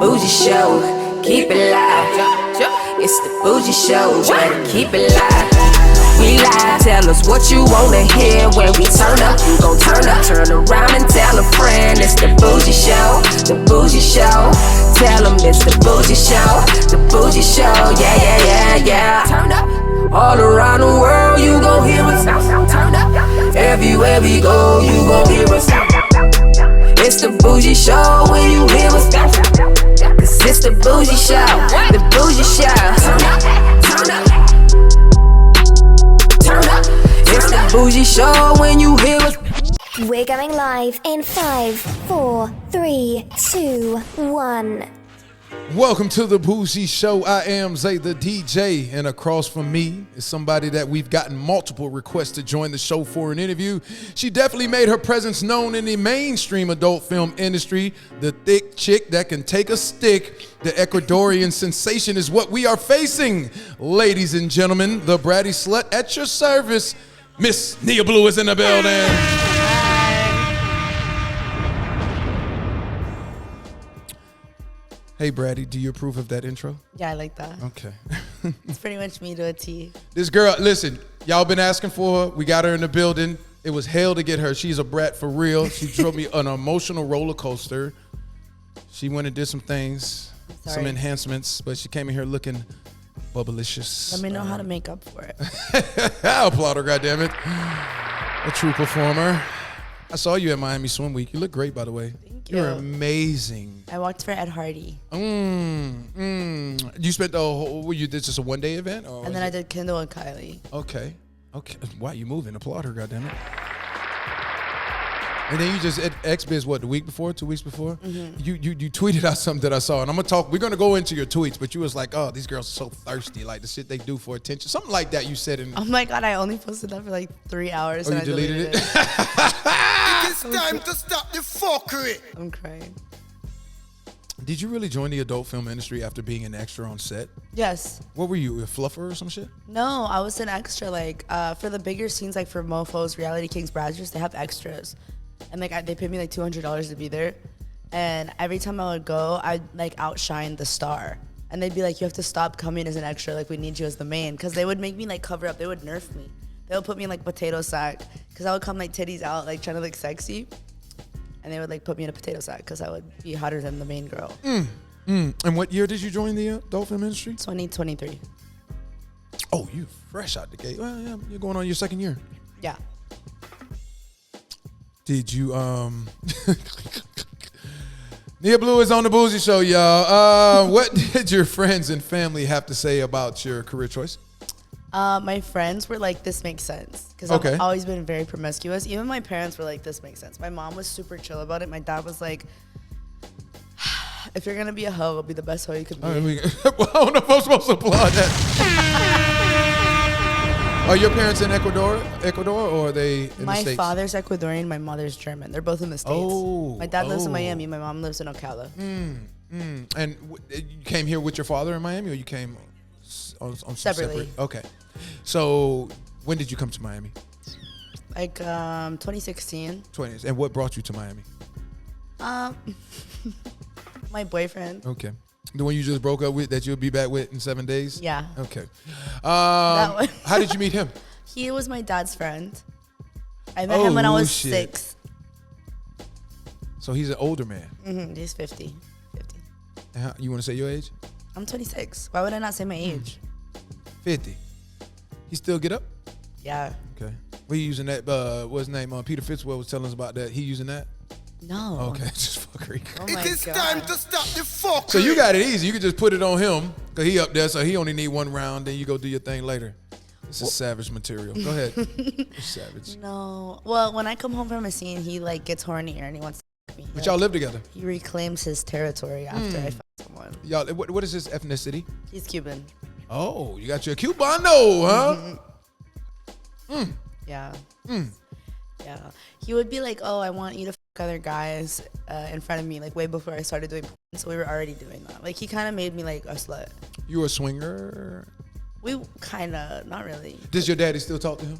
Bougie Show, keep it live. It's the Bougie Show, keep it live. We live, tell us what you wanna hear. When we turn up, you gon' turn up. Turn around and tell a friend. It's the Bougie Show, the Bougie Show. Tell them it's the Bougie Show, the Bougie Show. Yeah, yeah, yeah, yeah. Turn up. All around the world, you gon' hear us. Turn up. Everywhere we go, you gon' hear us. It's the Bougie Show when you hear us. Cause it's the Bougie Show, the Bougie Show. Turn up, turn up, turn up. It's the Bougie Show when you hear us. We're going live in 5, 4, 3, 2, 1. Welcome to the Bougie Show. I am Zay the DJ, and across from me is somebody that we've gotten multiple requests to join the show for an interview. She definitely made her presence known in the mainstream adult film industry. The thick chick that can take a stick. The Ecuadorian sensation is what we are facing. Ladies and gentlemen, the bratty slut at your service, Miss Nia Bleu is in the building. Hey, Bratty, do you approve of that intro? Yeah, I like that. Okay. It's pretty much me to a T. This girl, listen, y'all been asking for her. We got her in the building. It was hell to get her. She's a brat for real. She drove me an emotional roller coaster. She went and did some things, some enhancements, but she came in here looking bubblicious. Let me know how to make up for it. I applaud her, goddammit. A true performer. I saw you at Miami Swim Week. You look great, by the way. Thank you. You're amazing. I walked for Ed Hardy. You spent the whole, you did just a one-day event? Or and then I did Kendall and Kylie. Okay. Why you moving? Applaud her, goddammit. And then you just at XBiz, what, the week before, 2 weeks before? Mm-hmm. You tweeted out something that I saw, and we're gonna go into your tweets, but you was like, oh, these girls are so thirsty, like the shit they do for attention. Something like that you said in. Oh my God, I only posted that for like 3 hours. Oh, and you I deleted it. It's time to stop the fuckery. I'm crying. Did you really join the adult film industry after being an extra on set? Yes. What were you, a fluffer or some shit? No, I was an extra, like, for the bigger scenes, like for Mofos, Reality Kings, Brazzers, they have extras. And like they paid me like $200 to be there, and every time I would go, I'd like outshine the star, and they'd be like, "You have to stop coming as an extra. Like we need you as the main." Because they would make me like cover up. They would nerf me. They would put me in like potato sack, because I would come like titties out, like trying to look sexy, and they would like put me in a potato sack because I would be hotter than the main girl. And what year did you join the adult film industry? 2023. Oh, you fresh out the gate. Well, yeah, you're going on your second year. Yeah. Did you, Nia Bleu is on the Bougie Show, y'all. What did your friends and family have to say about your career choice? My friends were like, this makes sense. Because I've always been very promiscuous. Even my parents were like, this makes sense. My mom was super chill about it. My dad was like, if you're going to be a hoe, it'll be the best hoe you could be. Well, I don't know if I'm supposed to applaud that. Are your parents in Ecuador, or are they in the States? My father's Ecuadorian, my mother's German. They're both in the States. Oh. My dad lives in Miami. My mom lives in Ocala. And you came here with your father in Miami, or you came on Separately. Separate? Okay. So when did you come to Miami? Like 2016. 20s. And what brought you to Miami? My boyfriend. Okay. The one you just broke up with that you'll be back with in 7 days? Yeah. Okay. That one. How did you meet him? He was my dad's friend. I met him when I was 6. So he's an older man. Mm-hmm. He's 50. You want to say your age? I'm 26. Why would I not say my age? 50. He still get up? Yeah. Okay. We using that, what's his name? Peter Fitzwell was telling us about that. He using that? No. Okay, just fuckery. Oh It is time to stop the fuckery. So you got it easy. You can just put it on him because he up there, so he only need one round. Then you go do your thing later. This is savage material. Go ahead. It's savage. No. Well, when I come home from a scene, he like gets hornier and he wants to fuck me. But y'all live together. He reclaims his territory after I fuck someone. Y'all, what is his ethnicity? He's Cuban. Oh, you got your Cubano, huh? Yeah. Yeah. He would be like, oh, I want you to fuck other guys in front of me, like way before I started doing porn. So we were already doing that. Like he kind of made me like a slut. You a swinger? We kind of, not really. Does your daddy still talk to him?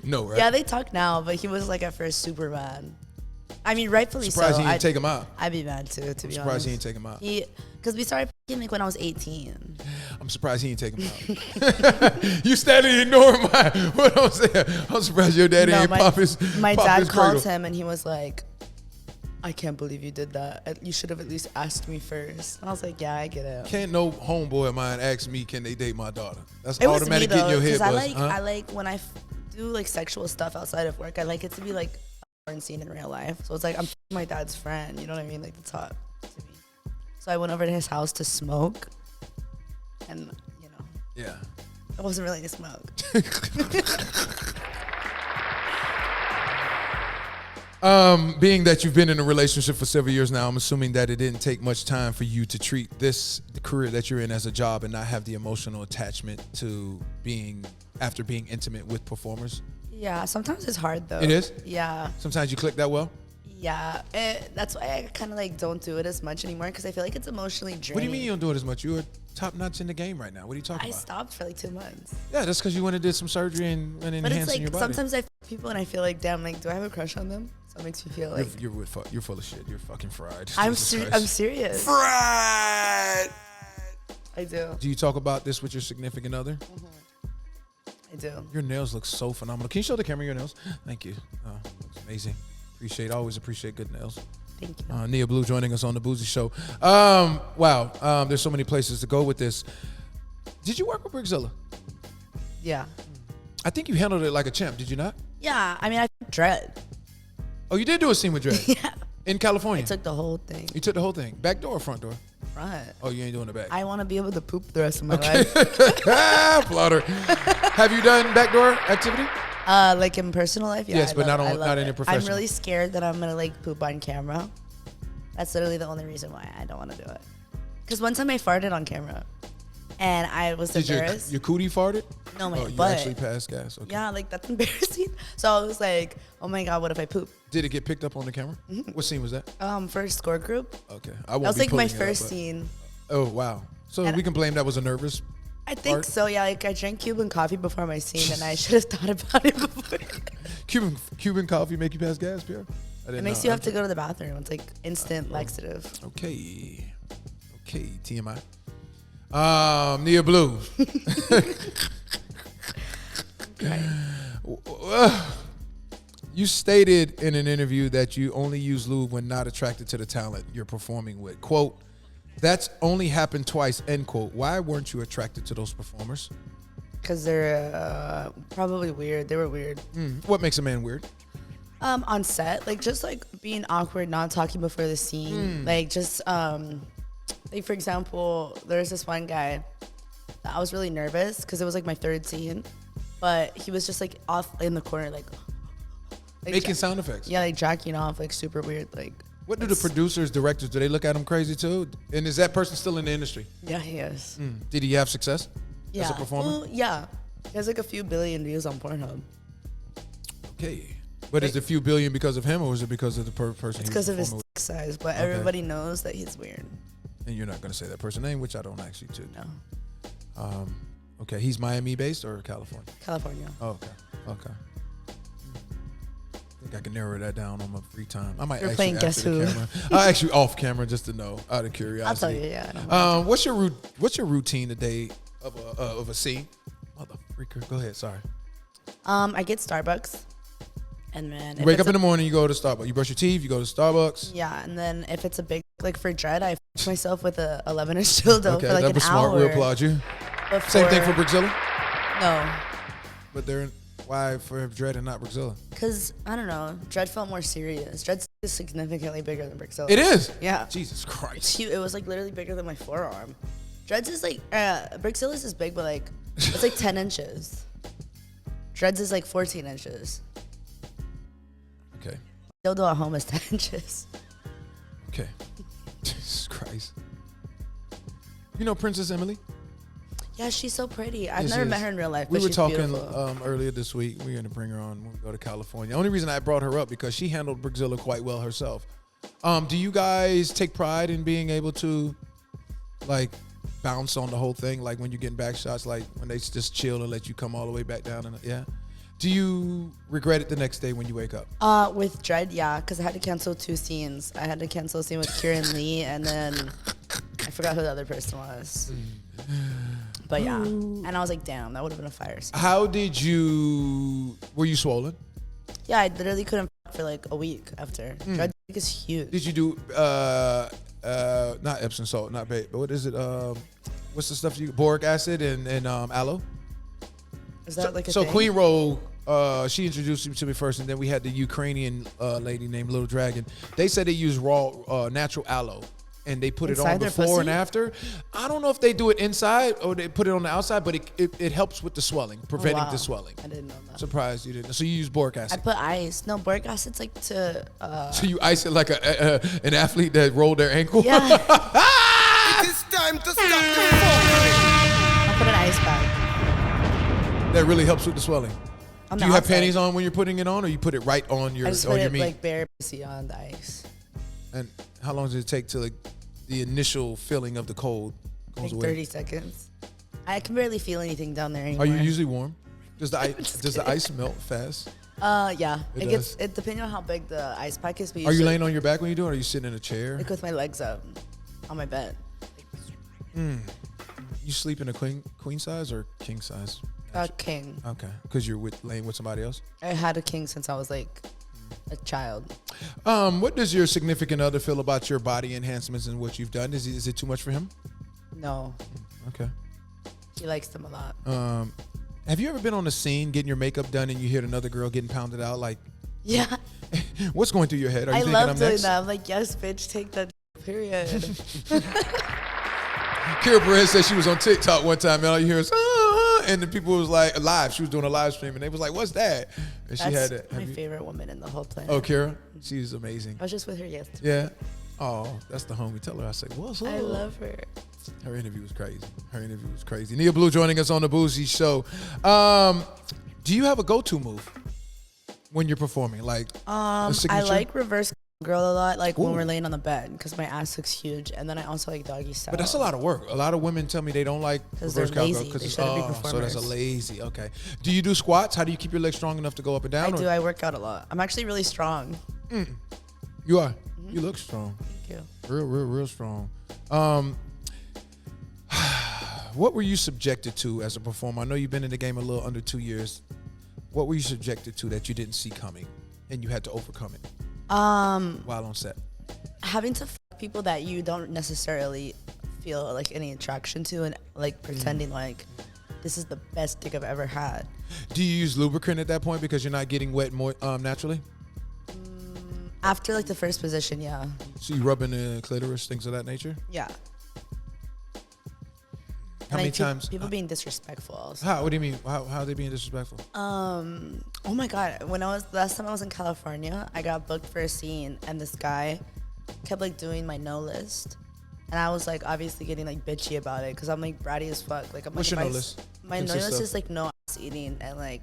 No, right? Yeah, they talk now, but he was like at first super mad. I mean, rightfully Surprised so. he didn't take him out. I'd be mad too, to be honest. Surprised he didn't take him out. Because we started like when I was 18. I'm surprised he didn't take him out. You standing ignoring what I'm saying. I'm surprised your daddy ain't pop his My pop dad his called cradle. him and he was like, I can't believe you did that. You should have at least asked me first. And I was like, yeah, I get it. Can't no homeboy of mine ask me, can they date my daughter? That's It was automatic me, get in though, your head, 'cause Buzz. I like when I do like sexual stuff outside of work. I like it to be like a porn scene in real life. So it's like I'm my dad's friend. You know what I mean? Like that's hot to me. So I went over to his house to smoke, and you know, Yeah. it wasn't really a smoke. Being that you've been in a relationship for several years now, I'm assuming that it didn't take much time for you to treat the career that you're in as a job and not have the emotional attachment to after being intimate with performers. Yeah, sometimes it's hard though. It is? Yeah. Sometimes you click that well? Yeah, that's why I kind of like don't do it as much anymore because I feel like it's emotionally draining. What do you mean you don't do it as much? You're top notch in the game right now. What are you talking I about? stopped for like 2 months. Yeah, that's because you went and did some surgery and But it's enhancing like your body. sometimes I f people and I feel like, damn, like, do I have a crush on them? So it makes me feel like You're full of shit. You're fucking fried. I'm Jesus Christ. I'm serious. fried. I do. Do you talk about this with your significant other? I do. Your nails look so phenomenal. Can you show the camera your nails? Thank you. Looks amazing. Always appreciate good nails. Thank you. Nia Bleu joining us on the Bougie Show. Wow. There's so many places to go with this. Did you work with Brickzilla? Yeah. I think you handled it like a champ. Did you not? Yeah. I mean, I Dredd. Oh, you did do a scene with Dredd? Yeah. In California? I took the whole thing. You took the whole thing? Back door or front door? Front. Oh, you ain't doing the back. I want to be able to poop the rest of my life. Plotter. Have you done backdoor activity? Like in personal life, yeah. Yes, but not I love in your it. professional. I'm really scared that I'm gonna like poop on camera. That's literally the only reason why I don't want to do it. Because one time I farted on camera, and I was Did embarrassed. your cootie farted? No, my Oh, you butt. actually passed gas. Okay. Yeah, like that's embarrassing. So I was like, oh my god, what if I poop? Did it get picked up on the camera? What scene was that? First score group. Okay. That was like my first scene. Oh, wow. So And we can blame that was a nervous. I think Art? so. Yeah, like I drank Cuban coffee before my scene, and I should have thought about it before. Cuban coffee make you pass gas, Pierre? I didn't It makes know. you have to go to the bathroom. It's like instant laxative. Okay, TMI. Nia Bleu. You stated in an interview that you only use lube when not attracted to the talent you're performing with. Quote, that's only happened twice, end quote. Why weren't you attracted to those performers? Because they're probably weird. They were weird. What makes a man weird? On set, like just like being awkward, not talking before the scene, like just like for example, there's this one guy that I was really nervous because it was like my third scene, but he was just like off in the corner, like Making sound effects. yeah, like jacking off, like super weird, like. What do the producers, directors, do they look at him crazy too? And is that person still in the industry? Yeah, he is. Did he have success Yeah, as a performer? Well, yeah, he has like a few billion views on Pornhub. Okay. But is it a few billion because of him, or is it because of the person? It's because of his dick size, but everybody knows that he's weird. And you're not going to say that person's name, which I don't actually too. No, Okay, he's Miami based or California? California. Oh, okay. I think I can narrow that down on my free time. I might You're actually playing after Guess the Who. camera. I'll actually off camera just to know, out of curiosity. I'll tell you. Yeah. I know. What's your routine today of a scene? Mother freaker. Go ahead. Sorry. I get Starbucks, and then You wake up in the morning, you go to Starbucks. You brush your teeth, you go to Starbucks. yeah, and then if it's a big like for Dredd, I f myself with a 11-inch dildo Okay, for like that an was smart. hour. We applaud you. Before, Same thing for Brickzilla, No, but why for Dredd and not Brickzilla? because I don't know. Dredd felt more serious. Dredd is significantly bigger than Brickzilla. It is. Yeah. Jesus It's Christ. huge. It was like literally bigger than my forearm. Dredd's is like Brickzilla's is big, but like it's like 10 inches. Dredd's is like 14 inches. Okay. Dildo at home is 10 inches. Okay. Jesus Christ. You know Princess Emily? Yeah, she's so pretty. I've Yes, never she met is. her in real life, We but were she's talking beautiful. earlier this week. We're going to bring her on when we go to California. The only reason I brought her up because she handled Brickzilla quite well herself. Do you guys take pride in being able to like bounce on the whole thing? Like when you're getting back shots, like when they just chill and let you come all the way back down? And yeah. Do you regret it the next day when you wake up? With Dredd, yeah, because I had to cancel 2 scenes. I had to cancel a scene with Kieran Lee, and then I forgot who the other person was. But yeah, and I was like, damn, that would have been a fire scene. How did you? Were you swollen? Yeah, I literally couldn't for like a week after. Dredd is huge. Did you do not Epsom salt, not bait, but what is it? What's the stuff boric acid and aloe? Is that like a so thing? Queen Roll, she introduced him to me first, and then we had the Ukrainian lady named Little Dragon. They said they use raw natural aloe, and they put Inside it on their before pussy? and after. I don't know if they do it inside or they put it on the outside, but it helps with the swelling, preventing wow. the swelling. I didn't know that. Surprised you didn't. So you use boric I acid. put ice. No, boric acid's like to. So you ice it like an athlete that rolled their ankle. Yeah. It is time to stop the fuckery. I put an ice bag. That really helps with the swelling. On Do the you have outside. panties on when you're putting it on, or you put it right on your I just put your it meat? like bare pussy on the ice. And how long does it take till the initial feeling of the cold goes Like away? 30 seconds. I can barely feel anything down there anymore. Are you usually warm? Does the ice melt fast? Yeah. It It does? gets. It depending on how big the ice pack is. But Are you usually, laying on your back when you do it, or are you sitting in a chair? like with my legs up on my bed? You sleep in a queen size or king size? King. Okay, because you're laying with somebody else. I had a king since I was like a child. What does your significant other feel about your body enhancements and what you've done? Is it too much for him? No, Okay. he likes them a lot. Have you ever been on a scene getting your makeup done and you hear another girl getting pounded out? Like, Yeah, what's going through your head? Are you I thinking love I'm doing next? that. I'm like, yes, bitch, take that. Period. Kira Perez said she was on TikTok one time, and all you hear is, and the people was like, live. She was doing a live stream, and they was like, what's that? And she had That's it. my favorite woman in the whole planet. Oh, Kira? She's amazing. I was just with her yesterday. Yeah. Oh, that's the homie. Tell her I said, what's up? I love her. Her interview was crazy. Nia Bleu joining us on the Bougie Show. Do you have a go-to move when you're performing? Like a I signature? like reverse girl a lot, like when Ooh. we're laying on the bed, because my ass looks huge, and then I also like doggy style. But that's a lot of work. A lot of women tell me they don't like 'Cause reverse they're cowgirl lazy. because They it's shouldn't be so that's a performers. lazy. Okay. Do you do squats? How do you keep your legs strong enough to go up and down? I do. I work out a lot. I'm actually really strong. You are. You look strong. Thank you. Real strong. What were you subjected to as a performer? I know you've been in the game a little under 2 years. What were you subjected to that you didn't see coming and you had to overcome it while on set? Having to fuck people that you don't necessarily feel like any attraction to, and like pretending like this is the best dick I've ever had. Do you use lubricant at that point because you're not getting wet more naturally? After like the first position, yeah. So you rubbing the clitoris, things of that nature? Yeah. How many times? People being disrespectful also. How? What do you mean? How are they being disrespectful? Oh my god, last time I was in California, I got booked for a scene, and this guy kept like doing my no list, and I was like obviously getting like bitchy about it because I'm like bratty as fuck. Like I'm What's like, your if no I list? My no Consist list of? is like no ass eating, and like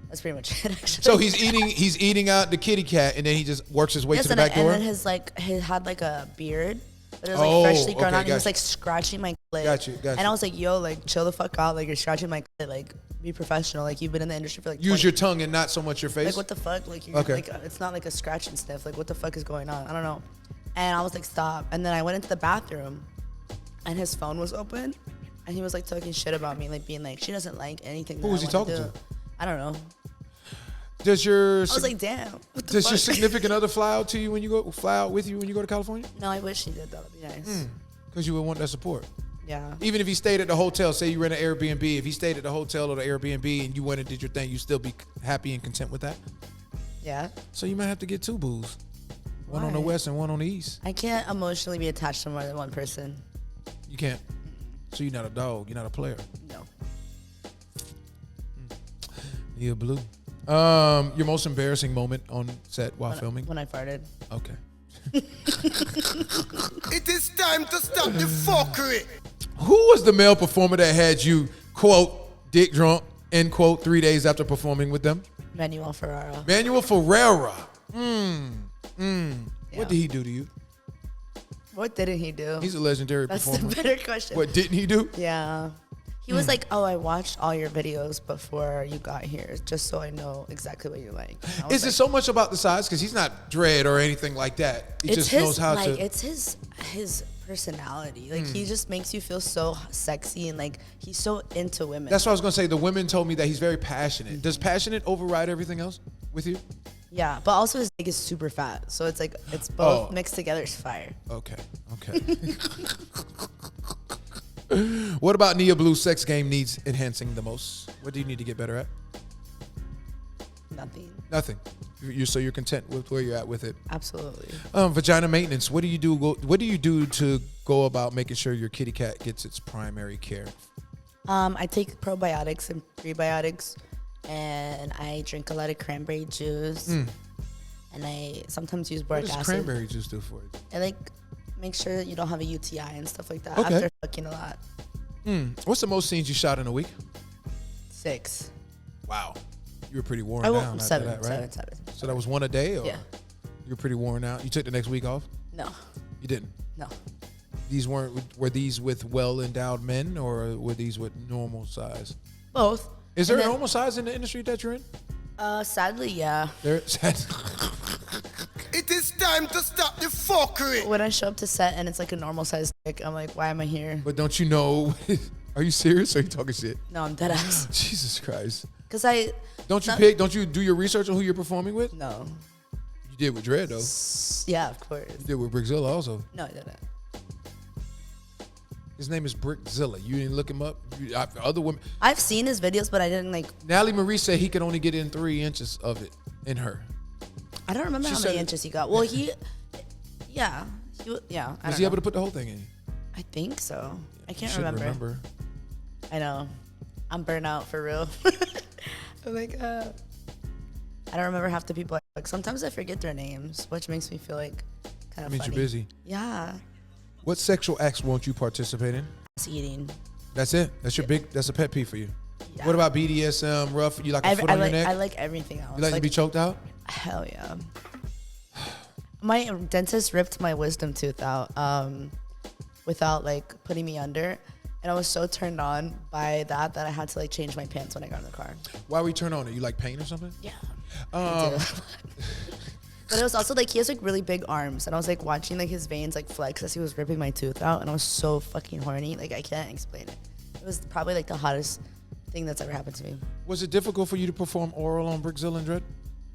that's pretty much it actually. So he's eating out the kitty cat and then he just works his way yes, to the and, back door? and then he had like a beard, but it was like Oh, freshly grown okay, out. And he was gotcha. like scratching my clit. Got you. And I was like, yo, like chill the fuck out. Like you're scratching my clit. Like be professional. Like you've been in the industry for like Use 20 your tongue and not so much your face? Like what the fuck? Like you're Okay. like it's not like a scratch and sniff. Like what the fuck is going on? I don't know. And I was like, stop. And then I went into the bathroom, and his phone was open, and he was like talking shit about me, like being like, she doesn't like anything. Who was he talking to? I don't know. Does your I was like, damn. What the does fuck? your significant other fly out with you when you go to California? No, I wish he did. That would be nice. Because you would want that support. Yeah. Even if he stayed at the hotel, say you rent an Airbnb, if he stayed at the hotel or the Airbnb and you went and did your thing, you still be happy and content with that? Yeah. So you might have to get two boos. One on the Why? west and one on the east. I can't emotionally be attached to more than one person. You can't. So you're not a dog. You're not a player. No. Nia Bleu. Your most embarrassing moment on set while filming? When I farted. Okay. It is time to stop the fuckery. Who was the male performer that had you, quote, dick drunk, end quote, 3 days after performing with them? Manuel Ferrara. Manuel Ferreira. What did he do to you? What didn't he do? He's a legendary That's performer. the better question. What didn't he do? Yeah. He was like, "Oh, I watched all your videos before you got here, just so I know exactly what you like." Is it so much about the size? Because he's not Dredd or anything like that. He just knows how to. It's his personality. Like he just makes you feel so sexy and like he's so into women. That's what I was gonna say. The women told me that he's very passionate. Does passionate override everything else with you? Yeah, but also his dick is super fat, so it's like it's both mixed together is fire. Okay. What about Nia Blue's sex game needs enhancing the most? What do you need to get better at? Nothing. You're content with where you're at with it. Absolutely. Vagina maintenance. What do you do? What do you do to go about making sure your kitty cat gets its primary care? I take probiotics and prebiotics, and I drink a lot of cranberry juice, and I sometimes use boric acid. What does cranberry juice do for you? I like make sure you don't have a UTI and stuff like that Okay. after fucking a lot. What's the most scenes you shot in a week? 6. Wow. You were pretty worn I down won't after 7, that, right? 7. So that was one a day, or Yeah. you were pretty worn out? You took the next week off? No. You didn't? No. Were these with well-endowed men, or were these with normal size? Both. Is there a normal size in the industry that you're in? Sadly, yeah. It is time to stop the fuckery. When I show up to set and it's like a normal size dick, I'm like, why am I here? But don't you know? Are you serious? Or are you talking shit? No, I'm dead ass. Jesus Christ. Because Don't you do your research on who you're performing with? No. You did with Dredd though. Yeah, of course. You did with Brickzilla also. No, I didn't. His name is Brickzilla. You didn't look him up? Other women. I've seen his videos, but I didn't like. Nally Marie said he could only get in 3 inches of it in her. I don't remember how many inches he got. Well, yeah. Was he able to put the whole thing in? I think so. I can't You should remember. I know. I'm burnt out for real. I'm like, I don't remember half the people. Like sometimes I forget their names, which makes me feel like kind of. Means funny. you're busy. Yeah. What sexual acts won't you participate in? Ass eating. That's it. That's your that's a pet peeve for you. Yeah. What about BDSM, rough? You like a foot on your neck? I like everything else. You like to be choked out? Hell yeah. My dentist ripped my wisdom tooth out without like putting me under. And I was so turned on by that I had to like change my pants when I got in the car. Why we turn on it? You like pain or something? Yeah. I do. But it was also like he has like really big arms, and I was like watching like his veins like flex as he was ripping my tooth out, and I was so fucking horny. Like I can't explain it. It was probably like the hottest thing that's ever happened to me. Was it difficult for you to perform oral on Brickzilla and Dredd?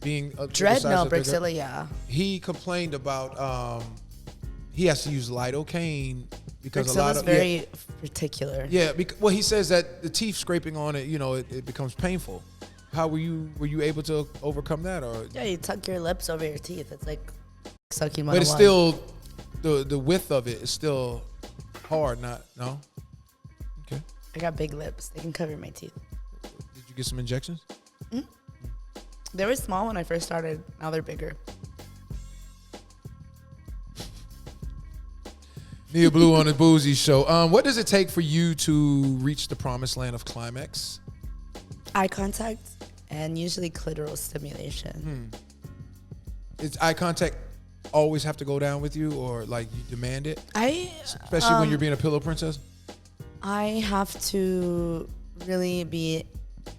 Dredd, no, Brickzilla, yeah. He complained about he has to use lidocaine because Brickzilla's a lot of very particular. Yeah, well, he says that the teeth scraping on it, it becomes painful. How were you able to overcome that, or? Yeah, you tuck your lips over your teeth. It's like sucking. But it's still the width of it is still hard. No. Okay. I got big lips. They can cover my teeth. Did you get some injections? Mm-hmm. They were small when I first started. Now they're bigger. Nia Bleu on the Bougie Show. What does it take for you to reach the promised land of climax? Eye contact and usually clitoral stimulation. Is eye contact always have to go down with you, or like you demand it? Especially when you're being a pillow princess? I have to really be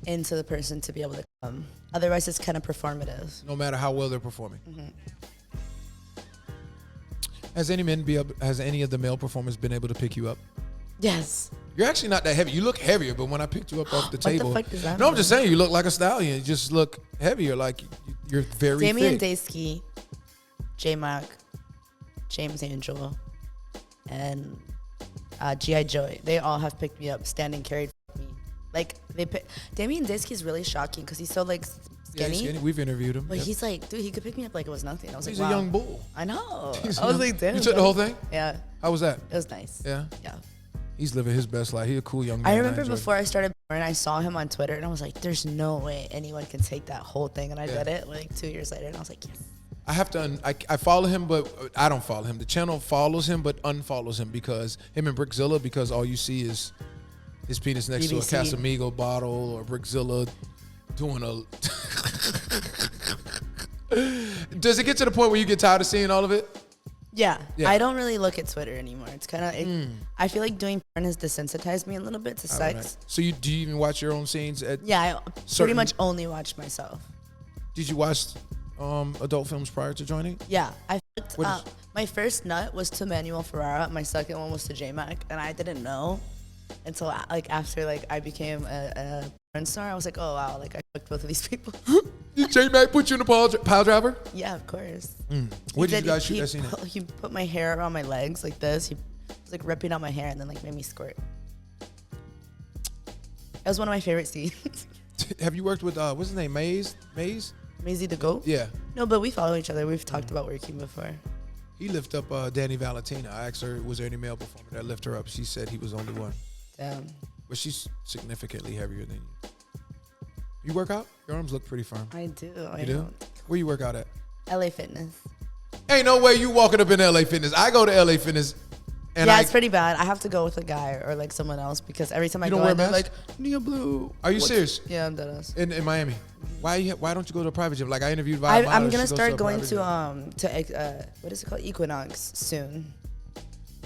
into the person to be able to come. Otherwise, it's kind of performative. No matter how well they're performing. Mm-hmm. Has any of the male performers been able to pick you up? Yes. You're actually not that heavy. You look heavier, but when I picked you up off the table, what the fuck does that no, I'm mean? just saying you look like a stallion. You just look heavier, like you're very Damian thick. Daysky, J-Mac, James Angel, and G.I. Joey. They all have picked me up, standing carried for me. Like Damian Daysky is really shocking because he's so like skinny. Yeah, he's skinny. We've interviewed him. But he's like, dude, he could pick me up like it was nothing. I was He's like, a wow. young bull. I know. He's I was like, damn. You took the whole thing? Yeah. How was that? It was nice. Yeah. Yeah. He's living his best life. He's a cool young man. I remember enjoyed before I started and I saw him on Twitter and I was like, there's no way anyone can take that whole thing. And I did it like 2 years later and I was like, yes. I have to. I follow him, but I don't follow him. The channel follows him, but unfollows him because him and Brickzilla. Because all you see is his penis next to a Casamigo bottle or Brickzilla doing a. Does it get to the point where you get tired of seeing all of it? Yeah. Yeah. I don't really look at Twitter anymore. It's kind of, I feel like doing porn has desensitized me a little bit to sex. Right. So do you even watch your own scenes? Yeah, I pretty certain- much only watch myself. Did you watch adult films prior to joining? Yeah, I What is- my first nut was to Manuel Ferrara. My second one was to J-Mac, and I didn't know until like after like I became a porn star. I was like, oh wow, like I fucked both of these people. Did J-Mac put you in a pile driver? Yeah, of course. Where did you guys shoot that scene at? He put my hair around my legs like this. He was like ripping out my hair and then like made me squirt. That was one of my favorite scenes. Have you worked with what's his name? Maze? Maisie the Goat? Yeah. No, but we follow each other. We've talked about working before. He lifted up Danny Valentina. I asked her, was there any male performer that lifted her up? She said he was the only one. Damn. But she's significantly heavier than you. You work out? Your arms look pretty firm. I do. You do? Where you work out at? LA Fitness. Ain't no way you walking up in LA Fitness. I go to LA Fitness. And yeah, it's pretty bad. I have to go with a guy or like someone else because every time I go, they're like, Nia Bleu. Are you serious? Yeah, I'm dead ass. In Miami. Why don't you go to a private gym? Like I interviewed I'm gonna start going to what is it called, Equinox soon.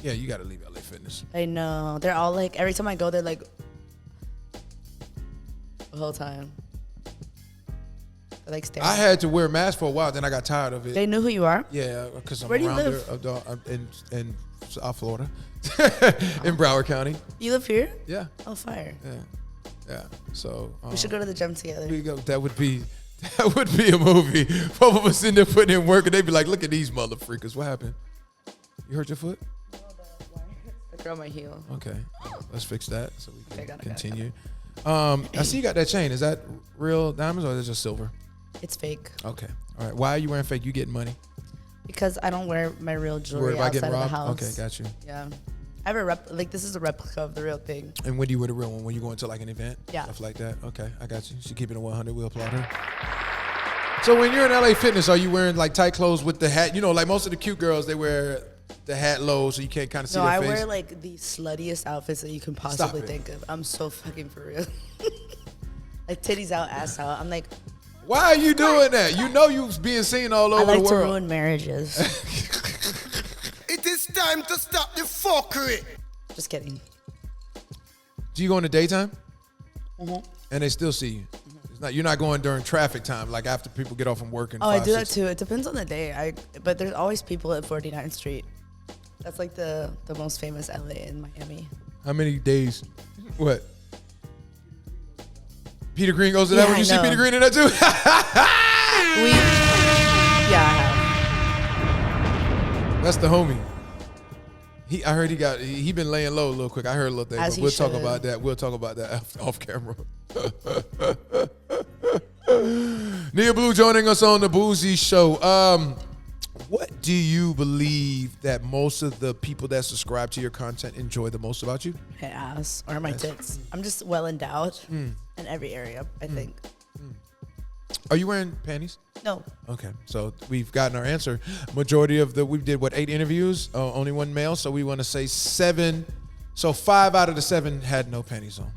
Yeah, you gotta leave LA Fitness. I know. They're all like, every time I go, they're like the whole time. They're like staring. I had to wear a mask for a while, then I got tired of it. They knew who you are? Yeah, because I'm Where do you around live? there. I'm in South Florida, in Broward County. You live here? Yeah, Oh, fire. yeah. So We should go to the gym together. we go. That would be a movie. Both of us in there putting in work, and they'd be like, "Look at these mother freakers. What happened? You hurt your foot? I throw my heel. Okay, let's fix that so we can Okay, got it. continue. I see you got that chain. Is that real diamonds or is it just silver? It's fake Okay, all right. Why are you wearing fake? You getting money? because I don't wear my real Worried jewelry about outside getting of the robbed? house. Okay, got you. Yeah. I have this is a replica of the real thing. And when do you wear the real one? When you go into like an event? Yeah. Stuff like that? Okay, I got you. She keeping it 100. We'll applaud her. So when you're in LA Fitness, are you wearing like tight clothes with the hat? You know, like most of the cute girls, they wear the hat low so you can't kind of see No, their I face. wear like the sluttiest outfits that you can possibly it. think of. I'm so fucking for real. Like titties out, ass out. I'm like, Why are you doing that? You know you being seen all I over like the to world. ruin marriages. It is time to stop the fuckery. Just kidding. Do you go in the daytime? Mm-hmm. And they still see you. It's not, you're not going during traffic time, like after people get off from work. And Oh, I do that too. It depends on the day. But there's always people at 49th Street. That's like the most famous LA in Miami. How many days? What? Peter Green goes to that Yeah, one? You I see know. Peter Green in that too? Yeah, I have. That's the homie. I heard he been laying low a little quick. I heard a little thing, As but he we'll talk should. about that. We'll talk about that off camera. Nia Bleu joining us on the Bougie Show. What do you believe that most of the people that subscribe to your content enjoy the most about you? My ass or my tits. I'm just well endowed in every area, I think. Are you wearing panties? No. Okay, so we've gotten our answer. Majority of we did 8 interviews, only one male, so we want to say 7. So 5 out of the 7 had no panties on.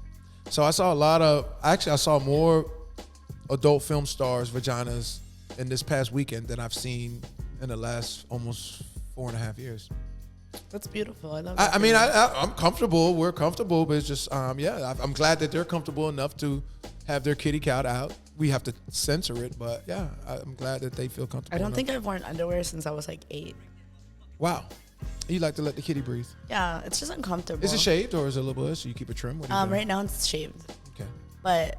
So I saw I saw more adult film stars' vaginas in this past weekend than I've seen in the last almost 4.5 years. That's beautiful. I love that. I mean, I'm comfortable. We're comfortable, but it's just, I'm glad that they're comfortable enough to have their kitty cat out. We have to censor it, but yeah, I'm glad that they feel comfortable. I don't enough. think I've worn underwear since I was like 8. Wow. You like to let the kitty breathe. Yeah, it's just uncomfortable. Is it shaved or is it a little bit? So you keep it trim? What do you do? Right now it's shaved. Okay. But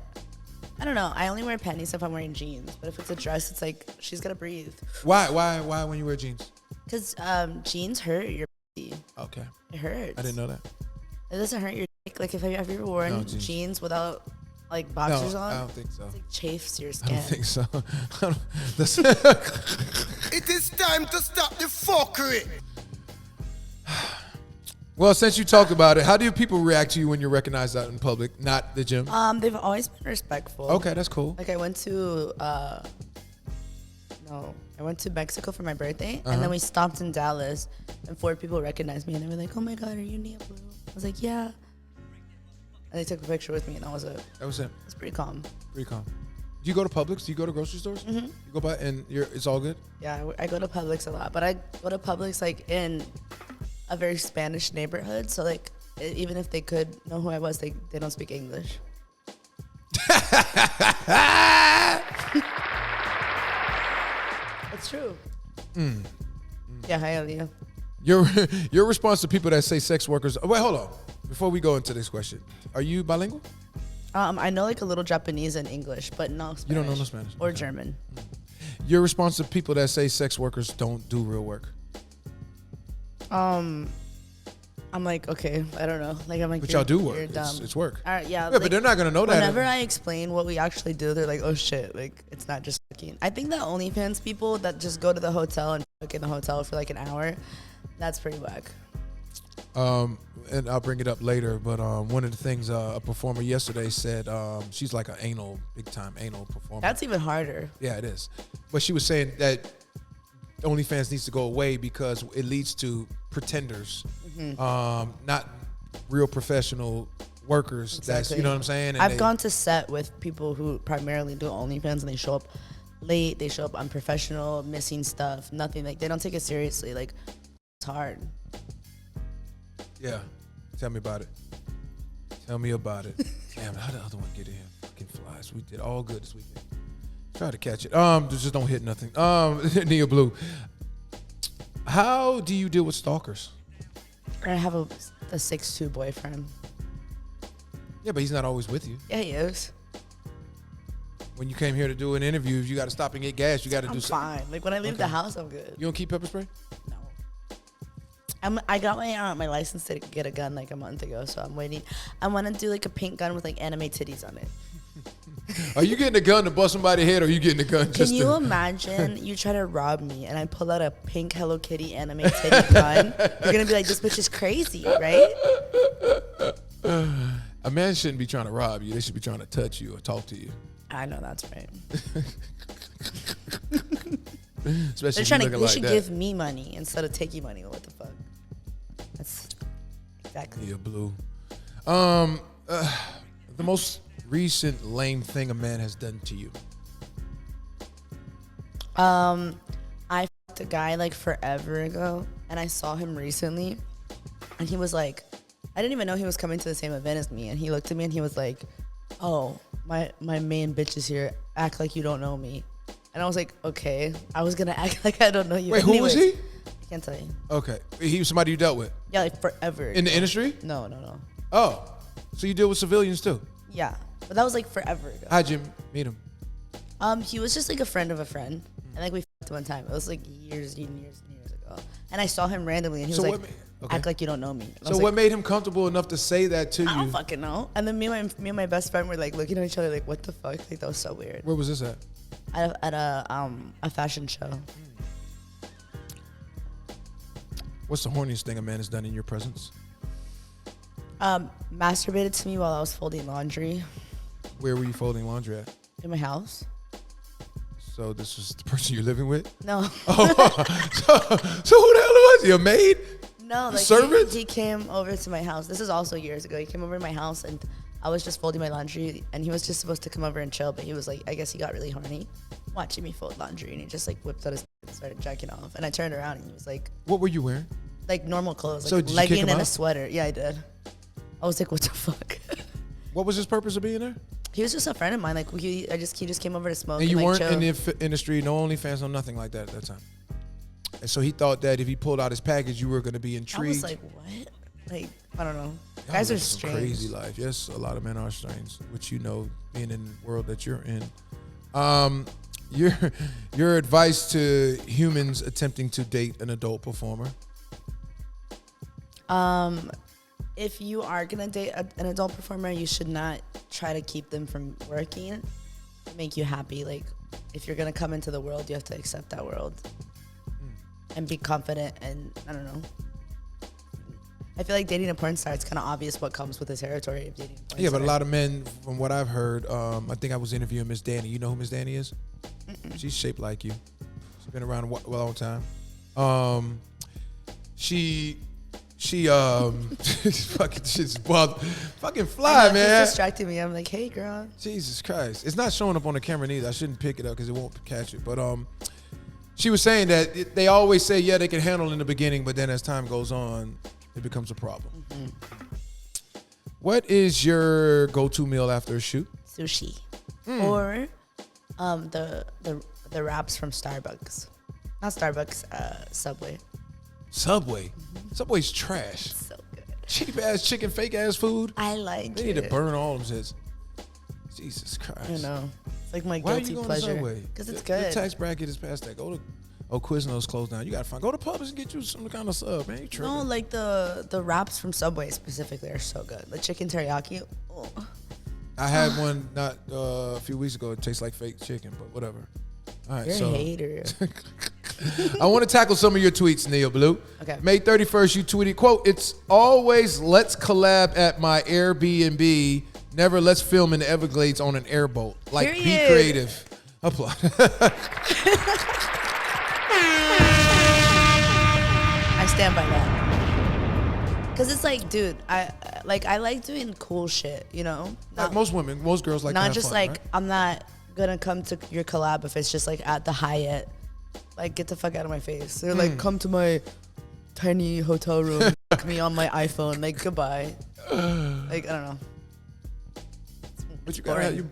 I don't know. I only wear panties if I'm wearing jeans. But if it's a dress, it's like she's gotta breathe. Why when you wear jeans? Because jeans hurt your pussy. Okay. It hurts. I didn't know that. It doesn't hurt your dick. Like, have you ever worn No, jeans. jeans without like boxers No, on? I don't think so. It like chafes your I skin. don't think so. It is time to stop the fuckery. Well, since you talked about it, how do people react to you when you're recognized out in public, not the gym? They've always been respectful. Okay, that's cool. Like I went to Mexico for my birthday, and then we stopped in Dallas, and 4 people recognized me, and they were like, "Oh my God, are you Nia Bleu?" I was like, "Yeah," and they took a picture with me, and that was it. That was it. It's pretty calm. Pretty calm. Do you go to Publix? Do you go to grocery stores? Mm-hmm. You go by and it's all good? Yeah, I go to Publix a lot, but I go to Publix like in a very Spanish neighborhood. So like, even if they could know who I was, they don't speak English. It's true. Yeah, hi, Aaliyah. Your response to people that say sex workers. Wait, hold on. Before we go into this question, are you bilingual? I know like a little Japanese and English, but no Spanish. You don't know no Spanish? Or Okay. German. Your response to people that say sex workers don't do real work. I'm like, okay, I don't know. Like, I'm like, But y'all do work. You're dumb. It's work. All right, yeah. Yeah, but they're not gonna know that. Whenever I explain what we actually do, they're like, oh shit, like it's not just fucking. I think that OnlyFans people that just go to the hotel and fuck in the hotel for like an hour, that's pretty whack. And I'll bring it up later, but one of the things a performer yesterday said, she's like an big time anal performer. That's even harder. Yeah, it is. But she was saying that OnlyFans needs to go away because it leads to pretenders, not real professional workers. Exactly. That's, you know what I'm saying? And I've gone to set with people who primarily do OnlyFans and they show up late, they show up unprofessional, missing stuff, nothing. Like, they don't take it seriously. Like, it's hard. Yeah. Tell me about it. Tell me about it. Damn, how did the other one get in? Fucking flies. We did all good this weekend. Try to catch it. Just don't hit nothing. Nia Bleu. How do you deal with stalkers? I have a 6'2" boyfriend. Yeah, but he's not always with you. Yeah, he is. When you came here to do an interview, you got to stop and get gas. You got to do I'm something. fine. Like, when I leave the house, I'm good. You don't keep pepper spray? No. I got my license to get a gun like a month ago, so I'm waiting. I want to do like a pink gun with like anime titties on it. Are you getting a gun to bust somebody's head, or are you getting a gun just Can you to... imagine you try to rob me and I pull out a pink Hello Kitty anime titty gun? You're gonna be like, this bitch is crazy, right? A man shouldn't be trying to rob you. They should be trying to touch you or talk to you. I know that's right. Especially They're if you looking they like should that. give me money instead of taking money. What the fuck? That's exactly. Nia Bleu. The most recent lame thing a man has done to you. I fucked a guy like forever ago, and I saw him recently, and he was like, I didn't even know he was coming to the same event as me, and he looked at me and he was like, oh, my main bitch is here. Act like you don't know me. And I was like, okay. I was gonna act like I don't know you. Wait, who was he? I can't tell you. Okay. He was somebody you dealt with? Yeah, like forever. In the ago. industry? No. Oh. So you deal with civilians too? Yeah, but that was like forever ago. How'd you meet him? He was just like a friend of a friend, and like we fucked one time. It was like years and years and years ago. And I saw him randomly, and he was like, act like you don't know me. And I So was what like, made him comfortable enough to say that to you? I don't fucking know. And then me and my best friend were like looking at each other like, what the fuck? Like, that was so weird. Where was this at? At a fashion show. What's the horniest thing a man has done in your presence? Masturbated to me while I was folding laundry Where were you folding laundry at? in my house. So this was the person you're living with? No. So who the hell was he? A maid? No, like servant? he came over to my house. This is also years ago. He came over to my house and I was just folding my laundry and he was just supposed to come over and chill, but he was like, I guess he got really horny watching me fold laundry and he just like whipped out his and started jacking off. And I turned around and he was like, What were you wearing? like normal clothes, So like did you kick legging him and a out? sweater. Yeah, I did. I was like, what the fuck? What was his purpose of being there? He was just a friend of mine. Like he just came over to smoke. And you like, weren't chill. in the industry, no OnlyFans, no nothing like that at that time. And so he thought that if he pulled out his package, you were going to be I intrigued. was like, what? Like, I don't know. Y'all Guys are live some strange. crazy life. Yes, a lot of men are strange, which you know, being in the world that you're in. Your advice to humans attempting to date an adult performer? If you are gonna date an adult performer, you should not try to keep them from working to make you happy. Like, if you're gonna come into the world, you have to accept that world and be confident. And I don't know. I feel like dating a porn star, it's kind of obvious what comes with the territory of dating a porn Yeah, star. but a lot of men, from what I've heard, I think I was interviewing Miss Danny. You know who Miss Danny is? She's shaped like you. She's been around a long time. She She fucking shit's fucking fly, man. He's distracting me. I'm like, hey, girl. Jesus Christ. It's not showing up on the camera neither. I shouldn't pick it up because it won't catch it. But she was saying that they always say, yeah, they can handle it in the beginning, but then as time goes on, it becomes a problem. Mm-hmm. What is your go-to meal after a shoot? Sushi. Or the wraps from Starbucks. Not Starbucks, Subway. Subway? Mm-hmm. Subway's trash. It's so good. Cheap-ass chicken, fake-ass food. I like it. They need to burn all of them shits. Jesus Christ. I know. It's like my Why guilty are you pleasure. Because it's good. The tax bracket is past that. Go to Quiznos closed down. You gotta go to Publix and get you some kind of sub, man. You tripping. No, like the wraps from Subway specifically are so good. The chicken teriyaki. Oh. I had one not a few weeks ago. It tastes like fake chicken, but whatever. All right, You're a hater. I want to tackle some of your tweets, Nia Bleu. Okay. May 31st, you tweeted, quote, "It's always let's collab at my Airbnb. Never let's film in the Everglades on an airboat. Like, Period. Be creative." Applaud. I stand by that. Cause it's like, dude, I like doing cool shit, you know. Like most women, most girls like. Not to have just fun, like right? I'm not gonna come to your collab if it's just like at the Hyatt. Like, get the fuck out of my face. They're like, come to my tiny hotel room, fuck me on my iPhone. Like, goodbye. Like, I don't know. But you gotta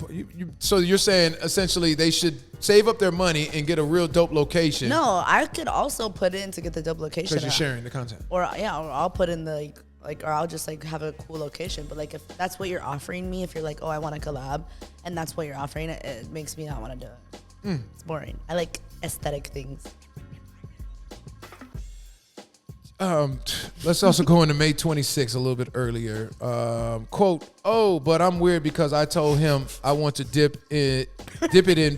so you're saying essentially they should save up their money and get a real dope location. No, I could also put in to get the dope location. Because you're sharing the content. Or yeah, or I'll put in the like, or I'll just like have a cool location. But like, if that's what you're offering me, if you're like, oh, I want to collab, and that's what you're offering, it makes me not want to do it. It's boring. I like aesthetic things. Let's also go into May 26th, a little bit earlier. Quote, "Oh, but I'm weird because I told him I want to dip it in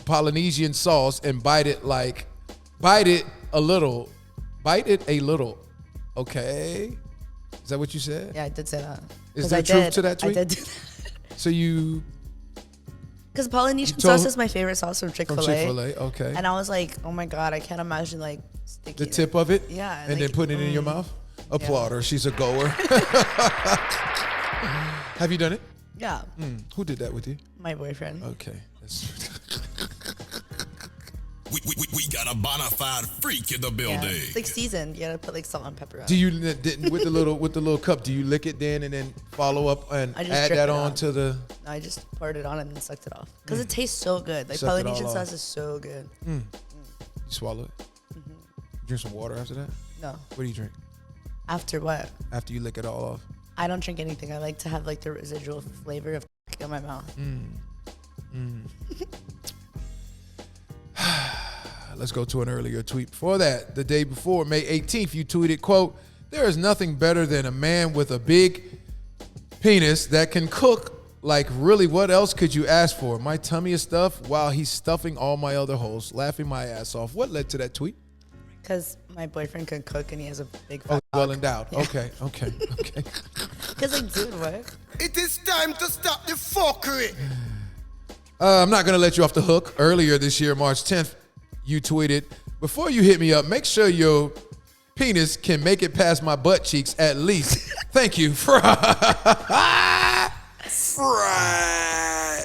Polynesian sauce and bite it a little. Okay, is that what you said? Yeah, I did say that. Is there truth to that tweet? I did do that. So you Because Polynesian sauce is my favorite sauce from Chick-fil-A. from Chick-fil-A, okay. And I was like, oh my God, I can't imagine like sticking The tip of it? Yeah. And then like, putting it in your mouth? Applaud her. She's a goer. Have you done it? Yeah. Who did that with you? My boyfriend. Okay. We got a bona fide freak in the building. Yeah. It's like seasoned. You gotta put like salt and pepper on Do it. you with the little cup? Do you lick it then and then follow up and I just add drip that it on on. to the? No, I just poured it on and then sucked it off. Because it tastes so good. Like Sucked it Polynesian all sauce off. is so good. You swallow it. Drink some water after that. No. What do you drink After what? after you lick it all off? I don't drink anything. I like to have like the residual flavor of in my mouth. Let's go to an earlier tweet. Before that, the day before, May 18th, you tweeted, quote, "There is nothing better than a man with a big penis that can cook. Like, really, what else could you ask for? My tummy is stuffed while he's stuffing all my other holes, laughing my ass off." What led to that tweet? Because my boyfriend can cook and he has a big Oh, fat well cock. endowed. Yeah. Okay. Because like, dude, what? It is time to stop the fuckery. I'm not going to let you off the hook. Earlier this year, March 10th, you tweeted, "Before you hit me up, make sure your penis can make it past my butt cheeks at least. Thank you."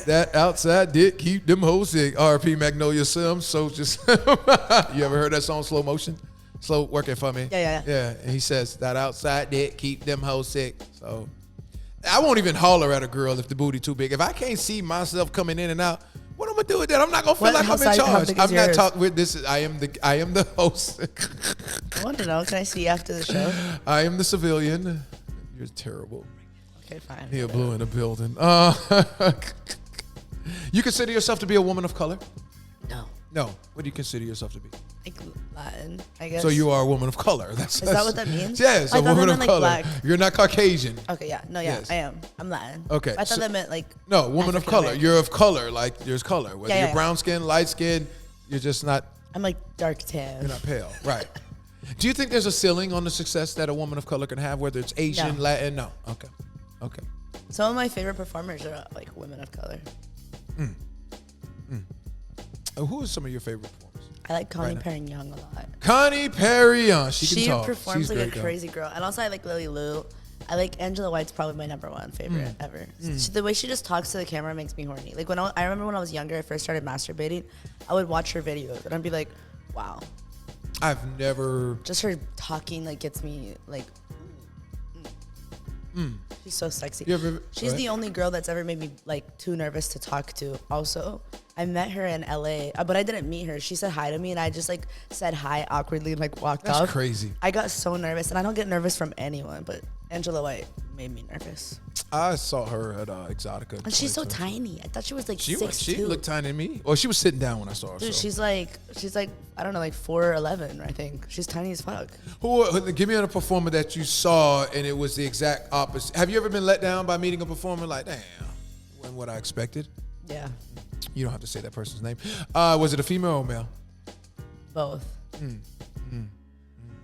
That outside dick keep them hoes sick. RP Magnolia Sims. So just, you ever heard that song, Slow Motion? Slow, work it for me. Yeah. Yeah, and he says, "That outside dick keep them hoes sick." So I won't even holler at a girl if the booty too big. If I can't see myself coming in and out, what I'm gonna do with that? I'm not gonna feel What- like how I'm in size- how charge. big is I'm not yours? talking with this. I am the host. I want to know. Can I see you after the show? I am the civilian. You're terrible. Okay, fine. Nia Bleu in the building. You consider yourself to be a woman of color? No. No. What do you consider yourself to be? Like Latin, I guess. So you are a woman of color. Is that what that means? Yes, I a thought woman that of meant, like, color. black. You're not Caucasian. Okay, yeah. No, Yes. I am. I'm Latin. Okay, I thought so- that meant like. No, woman of African color. American. You're of color. Like there's color. Whether Yeah, you're yeah. brown skin, light skin, you're just not. I'm like dark tan. You're not pale. Right. Do you think there's a ceiling on the success that a woman of color can have, whether it's Asian, No. Latin? No. Okay. Some of my favorite performers are like women of color. Who are some of your favorite performers? I like Connie Right now. Perignon a lot. Connie Perignon. She can talk. Performs She's like great, a though. crazy girl. And also I like Lily Lou. I like Angela White's probably my number one favorite ever. The way she just talks to the camera makes me horny. Like I remember when I was younger, I first started masturbating, I would watch her videos and I'd be like, wow. I've never. Just her talking like gets me like. She's so sexy. She's the only girl that's ever made me like too nervous to talk to. Also, I met her in LA, but I didn't meet her. She said hi to me, and I just like said hi awkwardly and like walked off. That's crazy. I got so nervous, and I don't get nervous from anyone, but Angela White made me nervous. I saw her at Exotica. And she's so tiny. I thought she was like 6'2". She looked tiny to me. Well, she was sitting down when I saw her. Dude, so. she's like I don't know, like 4'11", I think. She's tiny as fuck. Give me a performer that you saw and it was the exact opposite. Have you ever been let down by meeting a performer like, damn, wasn't what I expected? Yeah, You don't have to say that person's name. Was it a female or male? both.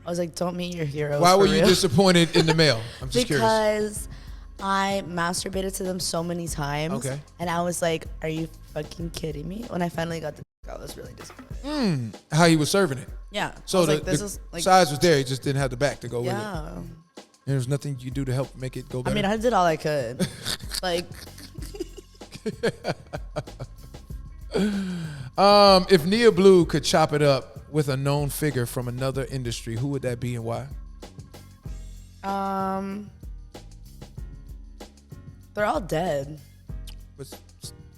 I was like, don't meet your heroes. Why for were you real. disappointed in the male? I'm just curious. Because I masturbated to them so many times. Okay. And I was like, are you fucking kidding me? When I finally got the I was really disappointed. How he was serving it. Yeah. So I was the, like, this the is like, size was there. He just didn't have the back to go with it. yeah. There's nothing you could do to help make it go I better. mean, I did all I could. Like, If Nia Bleu could chop it up with a known figure from another industry, who would that be and why? they're all dead. What's-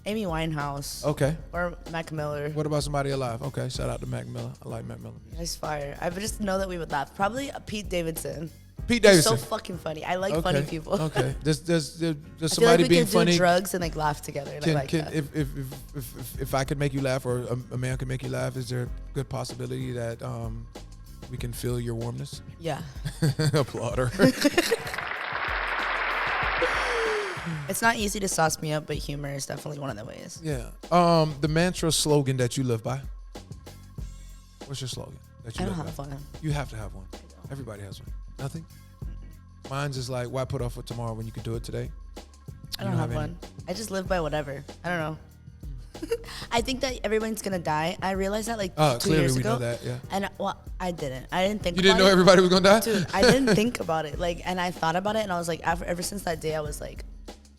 Amy Winehouse Okay. or Mac Miller. What about somebody alive? Okay, shout out to Mac Miller. I like Mac Miller. He's fire. I just know that we would laugh. Probably Pete Davidson. Pete He's Davidson. so fucking funny. I like Okay. funny people. Okay. There's I feel like somebody we being can funny. do drugs and like laugh together. And I like that. If I could make you laugh or a man could make you laugh, is there a good possibility that we can feel your warmness? Yeah. Applaud her. It's not easy to sauce me up, but humor is definitely one of the ways. Yeah. The mantra slogan that you live by. What's your slogan that you I don't live have by? one. You have to have one. Everybody has one. Nothing? Mine's is like, why put off for tomorrow when you can do it today? I don't have one. I just live by whatever. I don't know. I think that everyone's gonna die. I realized that like 2 Clearly years we ago. know that, yeah. And well, I didn't. I didn't think. You didn't about know it. everybody was gonna die? Dude, I didn't think about it. Like, and I thought about it, and I was like, ever since that day, I was like,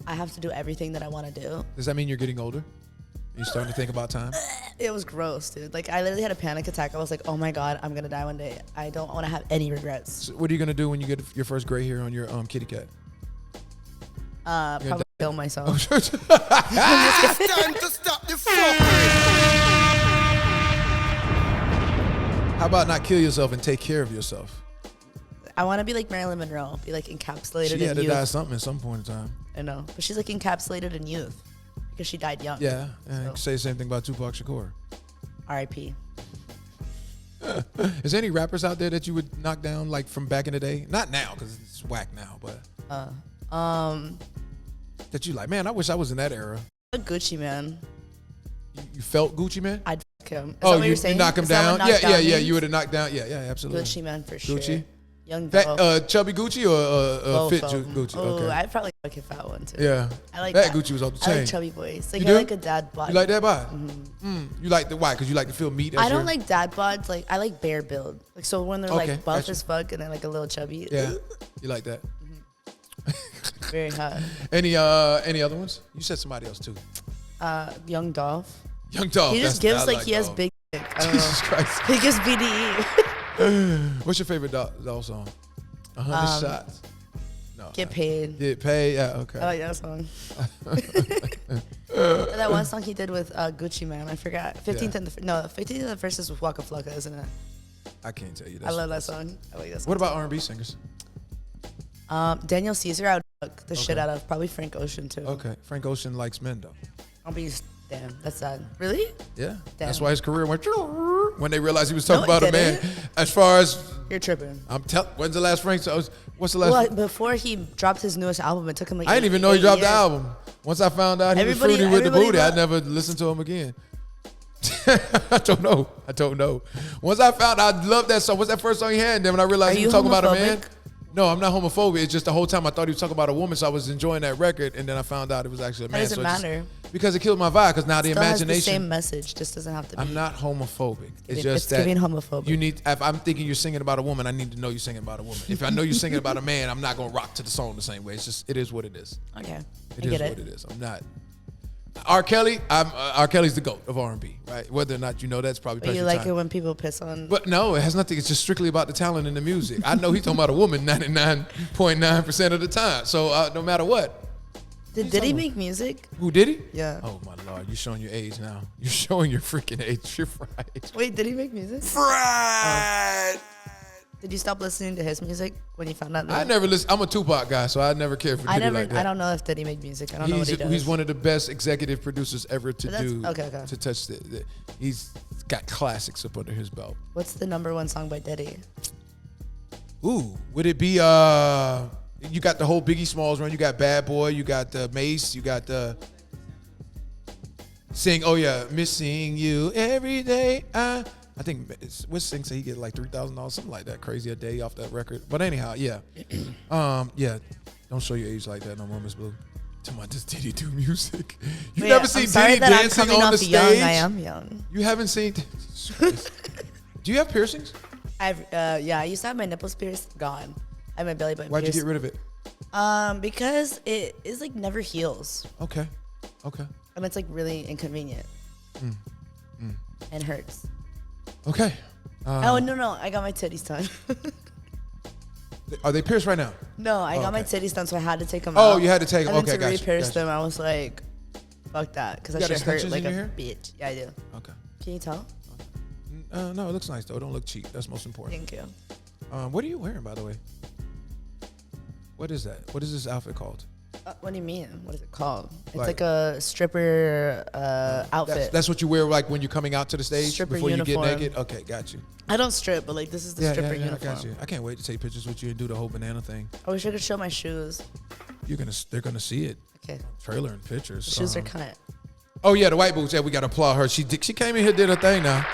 I have to do everything that I want to do. Does that mean you're getting older? You starting to think about time? It was gross, dude. Like, I literally had a panic attack. I was like, oh my god, I'm gonna die one day. I don't want to have any regrets. So what are you gonna do when you get your first gray hair on your kitty cat? Probably kill myself. It's time to stop the fuckery. How about not kill yourself and take care of yourself? I want to be like Marilyn Monroe, be like encapsulated She had in to youth. die something at some point in time. I know, but she's like encapsulated in youth because she died young. Yeah, and So. say the same thing about Tupac Shakur. R.I.P. Is there any rappers out there that you would knock down like from back in the day? Not now because it's whack now, but that you like, man, I wish I was in that era. A Gucci man. You felt Gucci Man? I'd fuck him. Is that Oh, what you you're saying? knock him Is that down? what Yeah, knock yeah, down yeah. means? You would have knocked down. Yeah, yeah, absolutely. Gucci man for sure. Gucci? Young Fat, Dolph. chubby Gucci or Both fit of 'em. Gucci? Oh, Okay. I'd probably like a fat one too. Yeah. I like that that. Gucci was off the I chain. like chubby boys. Like You I do? like a dad bod. You like that bod? You like the why? Because you like to feel meat. As I don't your- like dad bods. Like I like bare build. Like so when they're Okay, like buff gotcha. as fuck and then like a little chubby. Yeah, you like that. Very hot. Any other ones? You said somebody else too. Young Dolph. Young Dolph. He just that's- gives I like he has Dolph. big dick. I don't Jesus know. Christ. He gives BDE. What's your favorite Dolph song? 100 shots. No. Get paid. Get paid. Yeah. Okay. I like that song. That one song he did with Gucci Man. I forgot. 15th and the 15th and the first is with Waka Flocka, isn't it? I can't tell you. I love that song. I like that song. What about R&B singers? Daniel Caesar? I would fuck the shit out of. Probably Frank Ocean too. Okay. Frank Ocean likes men though. I'll be damn. That's sad. Really? Yeah. Damn. That's why his career went when they realized he was talking No, it about a man. didn't. As far as You're tripping. when's the last Frank? What's the last? Well, before he dropped his newest album, it took him like I didn't even know he 8 dropped the years. album. Once I found out he was Everybody- fruity with the everybody booty, I lo- never listened to him again. I don't know. Once I found I loved that song. What's that first song he had? And then when I realized Are he you was talking about a man. homophobic? No, I'm not homophobic. It's just the whole time I thought he was talking about a woman, so I was enjoying that record, and then I found out it was actually a man. That doesn't matter. Because it killed my vibe. Because now the Still imagination. has the same message, just doesn't have to be. I'm not homophobic. It's It's just that giving homophobic. you need. If I'm thinking you're singing about a woman, I need to know you're singing about a woman. If I know you're singing about a man, I'm not gonna rock to the song the same way. It's just it is what it is. Okay, It I is get what it. it is. I'm not. R. Kelly, R. Kelly's the GOAT of R&B, right? Whether or not you know that's probably. But you like it when people piss on. But no, it has nothing. It's just strictly about the talent and the music. I know he's talking about a woman 99.9% of the time. So no matter what. Did he make music? Who did he? Yeah. Oh my Lord, you're showing your age now. You're showing your freaking age. You're fried. Wait, did he make music? Fried. Did you stop listening to his music when you found out? I never listen. I'm a Tupac guy, so I never cared for Diddy like that. I don't know if Diddy made music. I don't know what he does. He's one of the best executive producers ever to But that's- do. okay. To touch he's got classics up under his belt. What's the #1 song by Diddy? Ooh, would it be you got the whole Biggie Smalls run, you got Bad Boy, you got Mace, you got Sing, oh yeah, missing you every day. I think Wiz Sing say he get like $3,000, something like that, crazy a day off that record. But anyhow, yeah. Yeah, don't show your age like that no more, Miss Blue. Tell me, does Diddy do music? You Wait, never seen I'm sorry Diddy that I'm dancing coming on the off stage? young. I am young. You haven't seen Do you have piercings? Yeah, I used to have my nipples pierced, gone. I have my belly button Why'd you pierced. get rid of it? Because it is like never heals. Okay. And it's like really inconvenient. And hurts. Okay. Oh, no, I got my titties done. Are they pierced right now? No, I got my Okay. titties done, so I had to take them Oh, out. you had to take them. And Okay, then to gotcha, re-pierce gotcha. them, I was like, fuck that. Because You that got shit hurt extensions like in a your hair? bitch. Yeah, I do. Okay. Can you tell? No, it looks nice though. Don't look cheap. That's most important. Thank you. What are you wearing, by the way? What is that? What is this outfit called? What do you mean? What is it called? It's Like- like a stripper outfit. That's what you wear like when you're coming out to the stage Stripper before uniform. you get naked. Okay, got you. I don't strip, but like this is the stripper I uniform. got you. I can't wait to take pictures with you and do the whole banana thing. I wish I could show my shoes. They're gonna see it. Okay. Trailer and pictures. The shoes are cut. Oh yeah, the white boots. Yeah, we gotta applaud her. She came in here, did her thing now.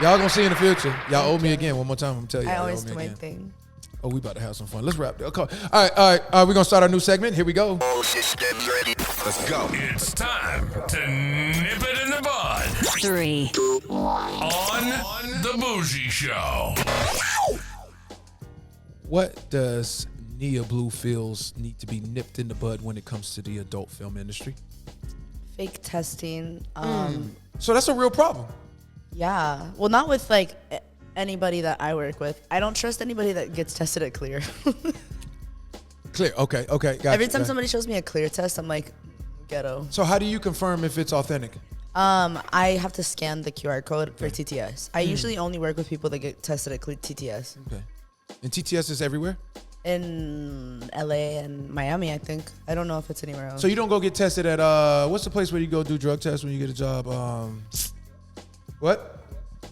Y'all gonna see in the future. Y'all owe me again one more time. I'm gonna tell you. I y'all always owe me do my again. thing. Oh, we about to have some fun. Let's wrap it. Okay. All right. We're gonna start our new segment. Here we go. All systems ready. Let's go. It's time to nip it in the bud 3, on the Bougie Show. What does Nia Bleu feels need to be nipped in the bud when it comes to the adult film industry? Fake testing. So that's a real problem. Yeah. Well, not with like anybody that I work with. I don't trust anybody that gets tested at Clear. Clear. Okay. Gotcha. Every time somebody shows me a Clear test, I'm like, ghetto. So how do you confirm if it's authentic? I have to scan the QR code for TTS. I usually only work with people that get tested at TTS. Okay. And TTS is everywhere? In LA and Miami, I think. I don't know if it's anywhere else. So you don't go get tested at what's the place where you go do drug tests when you get a job? What?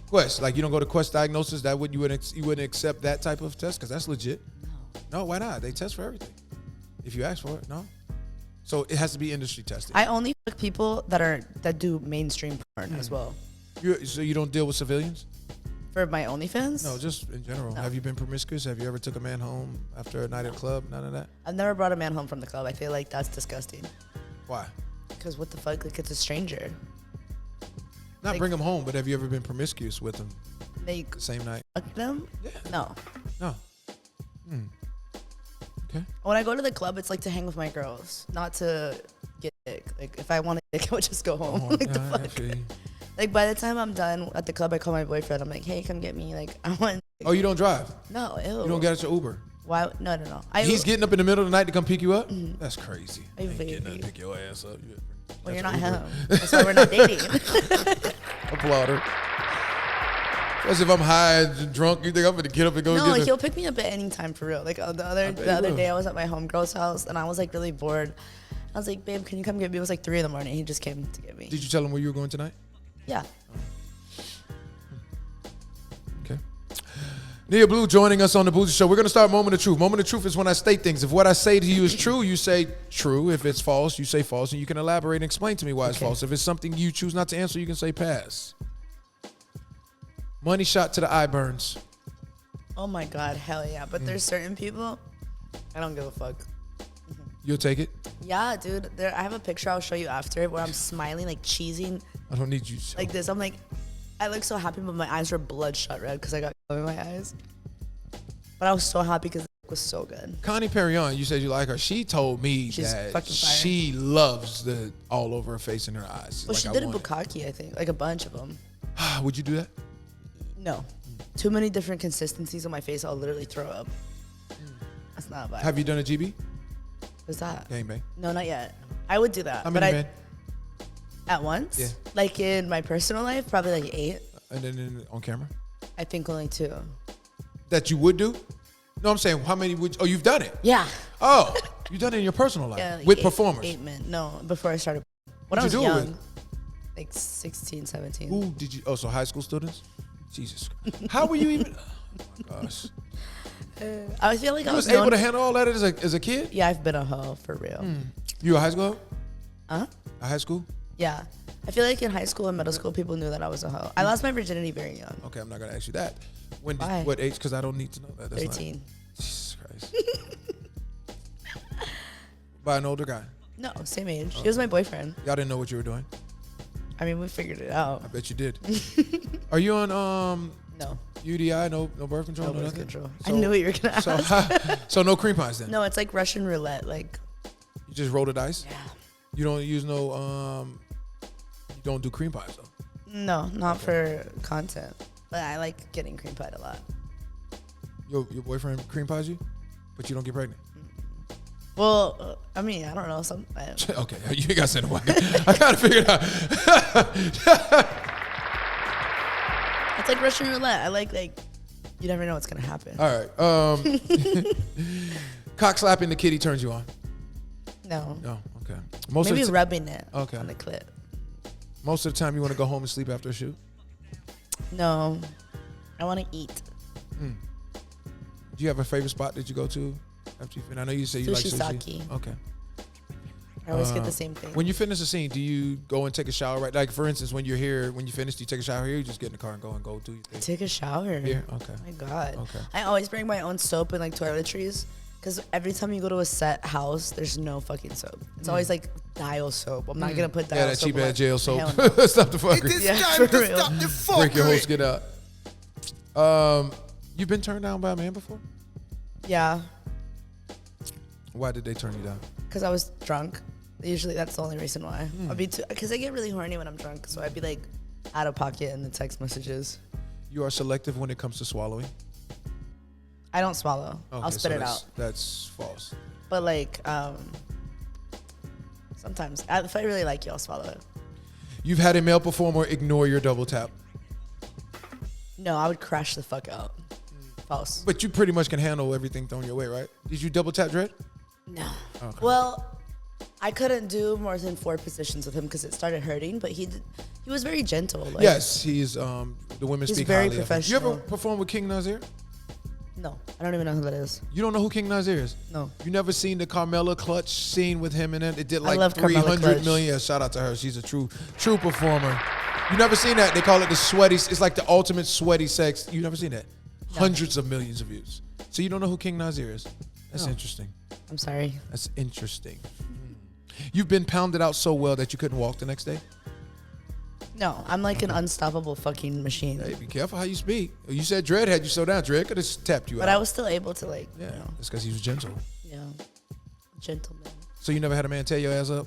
Quest. Like you don't go to Quest Diagnosis. That you wouldn't accept that type of test because that's legit. No, why not? They test for everything. If you ask for it, no. So it has to be industry tested. I only fuck people that do mainstream porn as well. So you don't deal with civilians? For my OnlyFans? No, just in general. No. Have you been promiscuous? Have you ever took a man home after a night at a club? None of that? I've never brought a man home from the club. I feel like that's disgusting. Why? Because what the fuck? Like, it's a stranger. Not Like- bring him home, but have you ever been promiscuous with him Like, the same night? fuck them? Yeah. No. No. Okay. When I go to the club, it's like to hang with my girls, not to get dick. Like, if I want to dick, I would just go home. Like, the Yeah, I fuck? feel you. Like, by the time I'm done at the club, I call my boyfriend. I'm like, hey, come get me. Like, I want. Oh, you don't drive? No, ew. You don't get at your Uber? Why? No. He's getting up in the middle of the night to come pick you up? That's crazy. I Ain't getting up baby. to pick your ass up. Well, you're That's not Uber. him. That's why we're not dating. Applaud her. Especially if I'm high and drunk, you think I'm going to get up and go No, get he'll pick me up at any time for real. Like the bet he other will. day, I was at my homegirl's house and I was like really bored. I was like, babe, can you come get me? It was like 3 in the morning. He just came to get me. Did you tell him where you were going tonight? Yeah. Okay. Nia Bleu joining us on the Bougie Show. We're going to start Moment of Truth. Moment of Truth is when I state things. If what I say to you is true, you say true. If it's false, you say false. And you can elaborate and explain to me why it's Okay. false. If it's something you choose not to answer, you can say pass. Money shot to the eye burns. Oh my God, hell yeah. But there's certain people I don't give a fuck. You'll take it? Yeah, dude. I have a picture I'll show you after where I'm smiling, like cheesing I don't need you. like this. I'm like, I look so happy, but my eyes were bloodshot red because I got in my eyes. But I was so happy because it was so good. Connie Perignon, you said you like her. She told me She's that fucking fire. she loves the all over her face and her eyes. Well, Like, she I did a want it. bukkake, I think, like a bunch of them. Would you do that? No, too many different consistencies on my face. I'll literally throw up. That's not bad. Have you done a GB? What's that? Gangbang. No, not yet. I would do that. How but many men? At once? Yeah. Like in my personal life, probably like 8. And then on camera? I think only 2. That you would do? No, I'm saying how many would? Oh, you've done it. Yeah. Oh, you've done it in your personal life Yeah, like with 8 performers. 8 men. No, before I started. When I What'd was you do it young, with? like 16, 17. Who did you? Oh, so high school students? Jesus. How were you even? Oh my gosh. I feel like I You was was able known- to handle all that as a kid? Yeah, I've been a hoe for real. You a high school? Huh? A high school? Yeah. I feel like in high school and middle school, people knew that I was a hoe. I lost my virginity very young. Okay, I'm not gonna ask you that. When? Did, Why? what age? Because I don't need to know that. That's not- 13. Jesus Christ. By an older guy. No, same age. He was my boyfriend. Y'all didn't know what you were doing. I mean, we figured it I out. bet you did. Are you on No. UDI? No birth control. No No birth nothing? control. So- I knew what you were going to So, ask. so no cream pies then. No, it's like Russian roulette. Like, You just roll the dice. yeah. You don't use no. You don't do cream pies though. No, not for content. But I like getting cream pied a lot. Your boyfriend cream pies you, but you don't get pregnant. Well, I mean, I don't know. Okay, you ain't got to say no. I gotta figure it out. It's like Russian roulette. I like you never know what's gonna happen. All right. Cock slapping the kitty turns you on. No. No. Okay. Maybe of the rubbing it Okay. on the clit. most of the time you want to go home and sleep after a shoot. No. I want to eat. Do you have a favorite spot that you go to after you finish? I know you say you like Sushi sushi. Saki. Okay. I always get the same thing. When you finish a scene, do you go and take a shower? Right, like for instance, when you're here, when you finish, do you take a shower here? Or you just get in the car and go do your thing? Take a shower. Here, okay. Oh my God. Okay. I always bring my own soap and like toiletries because every time you go to a set house, there's no fucking soap. It's always like Dial soap. I'm not gonna put Dial Yeah, that soap. cheap on my- ass jail soap. Hell no. Stop the It fuckery. is Yeah, time for to real. stop the Break your host, fuckery. get out. You've been turned down by a man before? Yeah, Why did they turn you down? because I was drunk. Usually that's the only reason why. I'll be because I get really horny when I'm drunk, so I'd be like out of pocket in the text messages. You are selective when it comes to swallowing. I don't swallow. Okay, I'll spit so it that's- out. That's false. But like sometimes if I really like you, I'll swallow it. You've had a male performer ignore your double tap, No, I would crash the fuck out. False. but you pretty much can handle everything thrown your way, right? Did you double tap Dredd? No. Okay. Well, I couldn't do more than 4 positions with him because it started hurting. But he was very gentle. Like, Yes, he's the women He's speak very highly of him. You ever professional. perform with King Nazir? No, I don't even know who that is. You don't know who King Nazir is? No. You never seen the Carmella Clutch scene with him and it did like love Carmella 300 Clutch. million. Yeah, shout out to her. She's a true performer. You never seen that? They call it the sweaty. It's like the ultimate sweaty sex. You never seen that? No. Hundreds of millions of views. So you don't know who King Nazir is? That's No. interesting. I'm sorry. That's interesting. You've been pounded out so well that you couldn't walk the next day? No, I'm like an unstoppable fucking machine. Hey, be careful how you speak. You said Dredd had you so down. Dredd could have tapped you But out. I was still able to like, Yeah, you know, it's because he was gentle. gentleman. So you never had a man tear your ass up?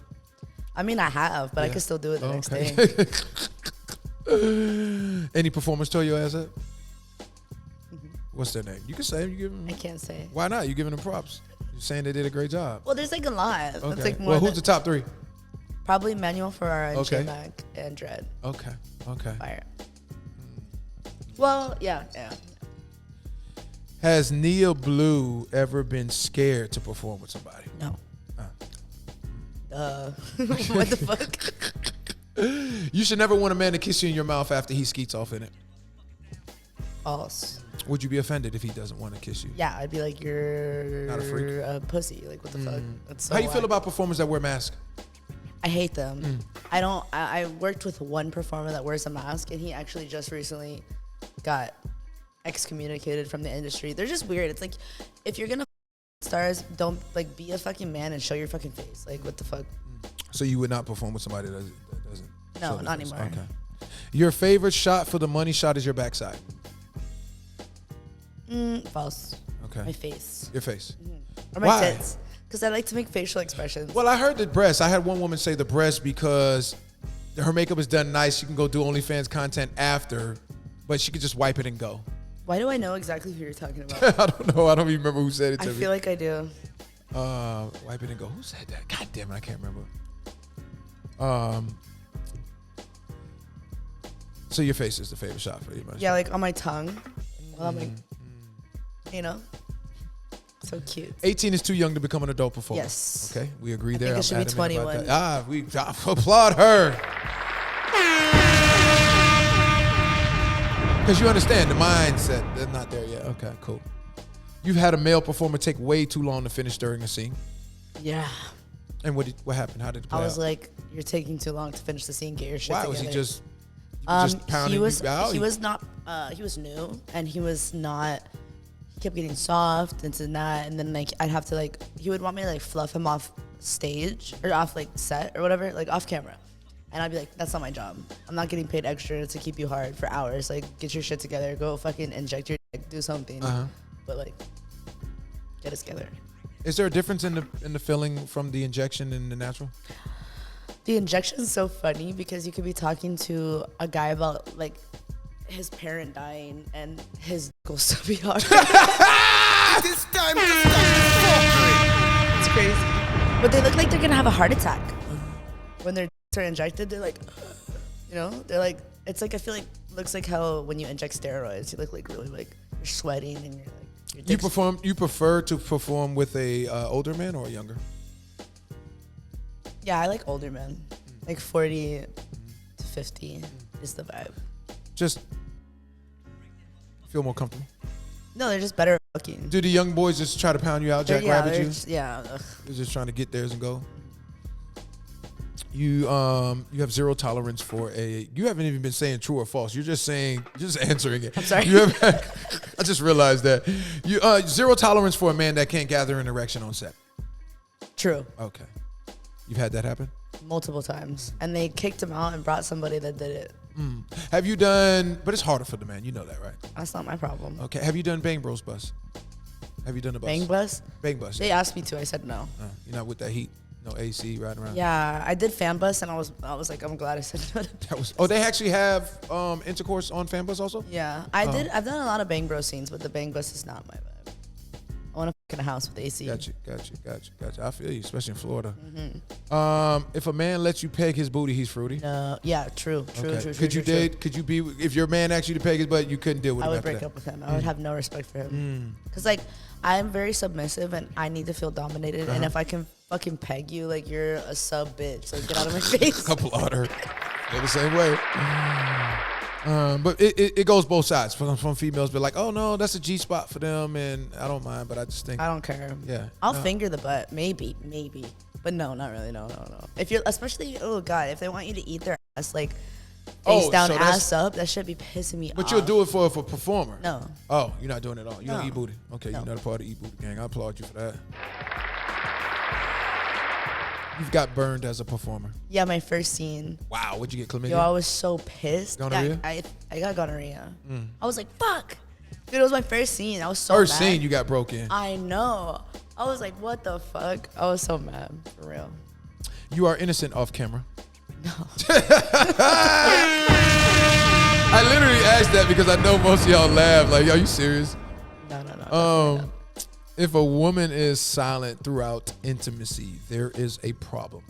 I mean, I have, but I Yeah. could still do it the next day. Okay. Any performers tore your ass up? What's their name? You can say them. You give them. I can't say. Why not? You giving them props. You're saying they did a great job. Well, there's like a lot. Okay. That's like more Well, who's than- the top 3? Probably Manuel Ferrara and Okay. J-Mac and Dredd. Okay. Okay. Fire. Well, yeah. Has Nia Bleu ever been scared to perform with somebody? No. What the fuck? You should never want a man to kiss you in your mouth after he skeets off in it. False. Would you be offended if he doesn't want to kiss you? Yeah, I'd be like, you're Not a freak? a pussy. Like, what the fuck? That's so How you feel whack. about performers that wear masks? I hate them. I worked with one performer that wears a mask, and he actually just recently got excommunicated from the industry. They're just weird. It's like, if you're gonna stars, don't like be a fucking man and show your fucking face. Like what the fuck? So you would not perform with somebody that doesn't? No, show their not face. anymore. Okay. Your favorite shot for the money shot is your backside. False. Okay. My face. Your face. Or my Why? tits. Because I like to make facial expressions. Well, I heard the breast. I had one woman say the breast because her makeup is done nice. She can go do OnlyFans content after, but she could just wipe it and go. Why do I know exactly who you're talking about? I don't know. I don't even remember who said it to I me. feel like I do. Wipe it and go. Who said that? God damn it, I can't remember. So your face is the favorite shot for you, man. Yeah, like on my tongue. Well, I'm like, you know, so cute. 18 is too young to become an adult performer. Yes. Okay, we agree I there. think it should be adamant about 21. that. We applaud her. Because you understand the mindset. They're not there yet. Okay, cool. You've had a male performer take way too long to finish during a scene. Yeah. And what happened? How did it play I was out? like, you're taking too long to finish the scene. Get your shit Why together. was he just pounding he was you out? he was not he was new and he was not. He kept getting soft and that, and then like I'd have to like he would want me to like fluff him off stage or off like set or whatever, like off camera. And I'd be like, that's not my job. I'm not getting paid extra to keep you hard for hours. Like, get your shit together. Go fucking inject your dick. Do something. But like, get it together. Is there a difference in the feeling from the injection and the natural? The injection's so funny because you could be talking to a guy about like his parent dying and his dick will still be hard. It is time to stop the fuckery. It's crazy. But they look like they're gonna have a heart attack. When their dicks are injected, they're like, you know, they're like, it's like, I feel like, looks like how when you inject steroids, you look like really like, you're sweating and you're like, You prefer to perform with a older man or a younger? Yeah, I like older men. Like 40 to 50 is the vibe. Just feel more comfortable. No, they're just better at looking. Do the young boys just try to pound you out, Jack Rabbit you? Yeah. They're just trying to get theirs and go. You have zero tolerance for you haven't even been saying true or false. You're just answering it. I'm sorry. I just realized that. You zero tolerance for a man that can't gather an erection on set. True. Okay. You've had that happen? Multiple times. And they kicked him out and brought somebody that did it. Have you done, but it's harder for the man, you know that, right? That's not my problem. Okay. Have you done Bang Bros Bus? Have you done a bus? Bang bus? Bang Bus. They asked me to. I said no. You're not with that heat. No AC riding around. Yeah, I did fan bus and I was like, I'm glad I said no to Oh, they actually have intercourse on Fan Bus also? Yeah, I've done a lot of Bang Bro scenes, but the Bang Bus is not my vibe. I want to fuck in a house with AC. Got you. I feel you, especially in Florida. If a man lets you peg his booty, he's fruity. Yeah, true. Could you be, if your man asked you to peg his butt, you couldn't deal with I him would after break that? up with him. I would have no respect for him. Because, like, I am very submissive and I need to feel dominated. And if I can fucking peg you, like, you're a sub bitch. Like, get out of my face. Applaud her. They're the same way. But it goes both sides. From females be like, oh, no, that's a G spot for them. And I don't mind, but I just think. I don't care. Yeah. I'll finger the butt. Maybe. But no, not really. No. If you're, especially, oh, God, if they want you to eat their ass, like, face down, so ass up, that should be pissing me off. But you'll do it for a performer? No. Oh, you're not doing it all. You don't No. eat booty. Okay, No. you're not a part of the Eat Booty gang. I applaud you for that. You've got burned as a performer. Yeah, my first scene. Wow, what'd you get, chlamydia? Yo, I was so pissed. Gonorrhea? I got gonorrhea. I was like, fuck. Dude, it was my first scene. I was so First mad. scene, you got broke in. I know. I was like, what the fuck? I was so mad, for real. You are innocent off camera. No. I literally asked that because I know most of y'all laugh. Like, are you serious? No. definitely not. If a woman is silent throughout intimacy, there is a problem.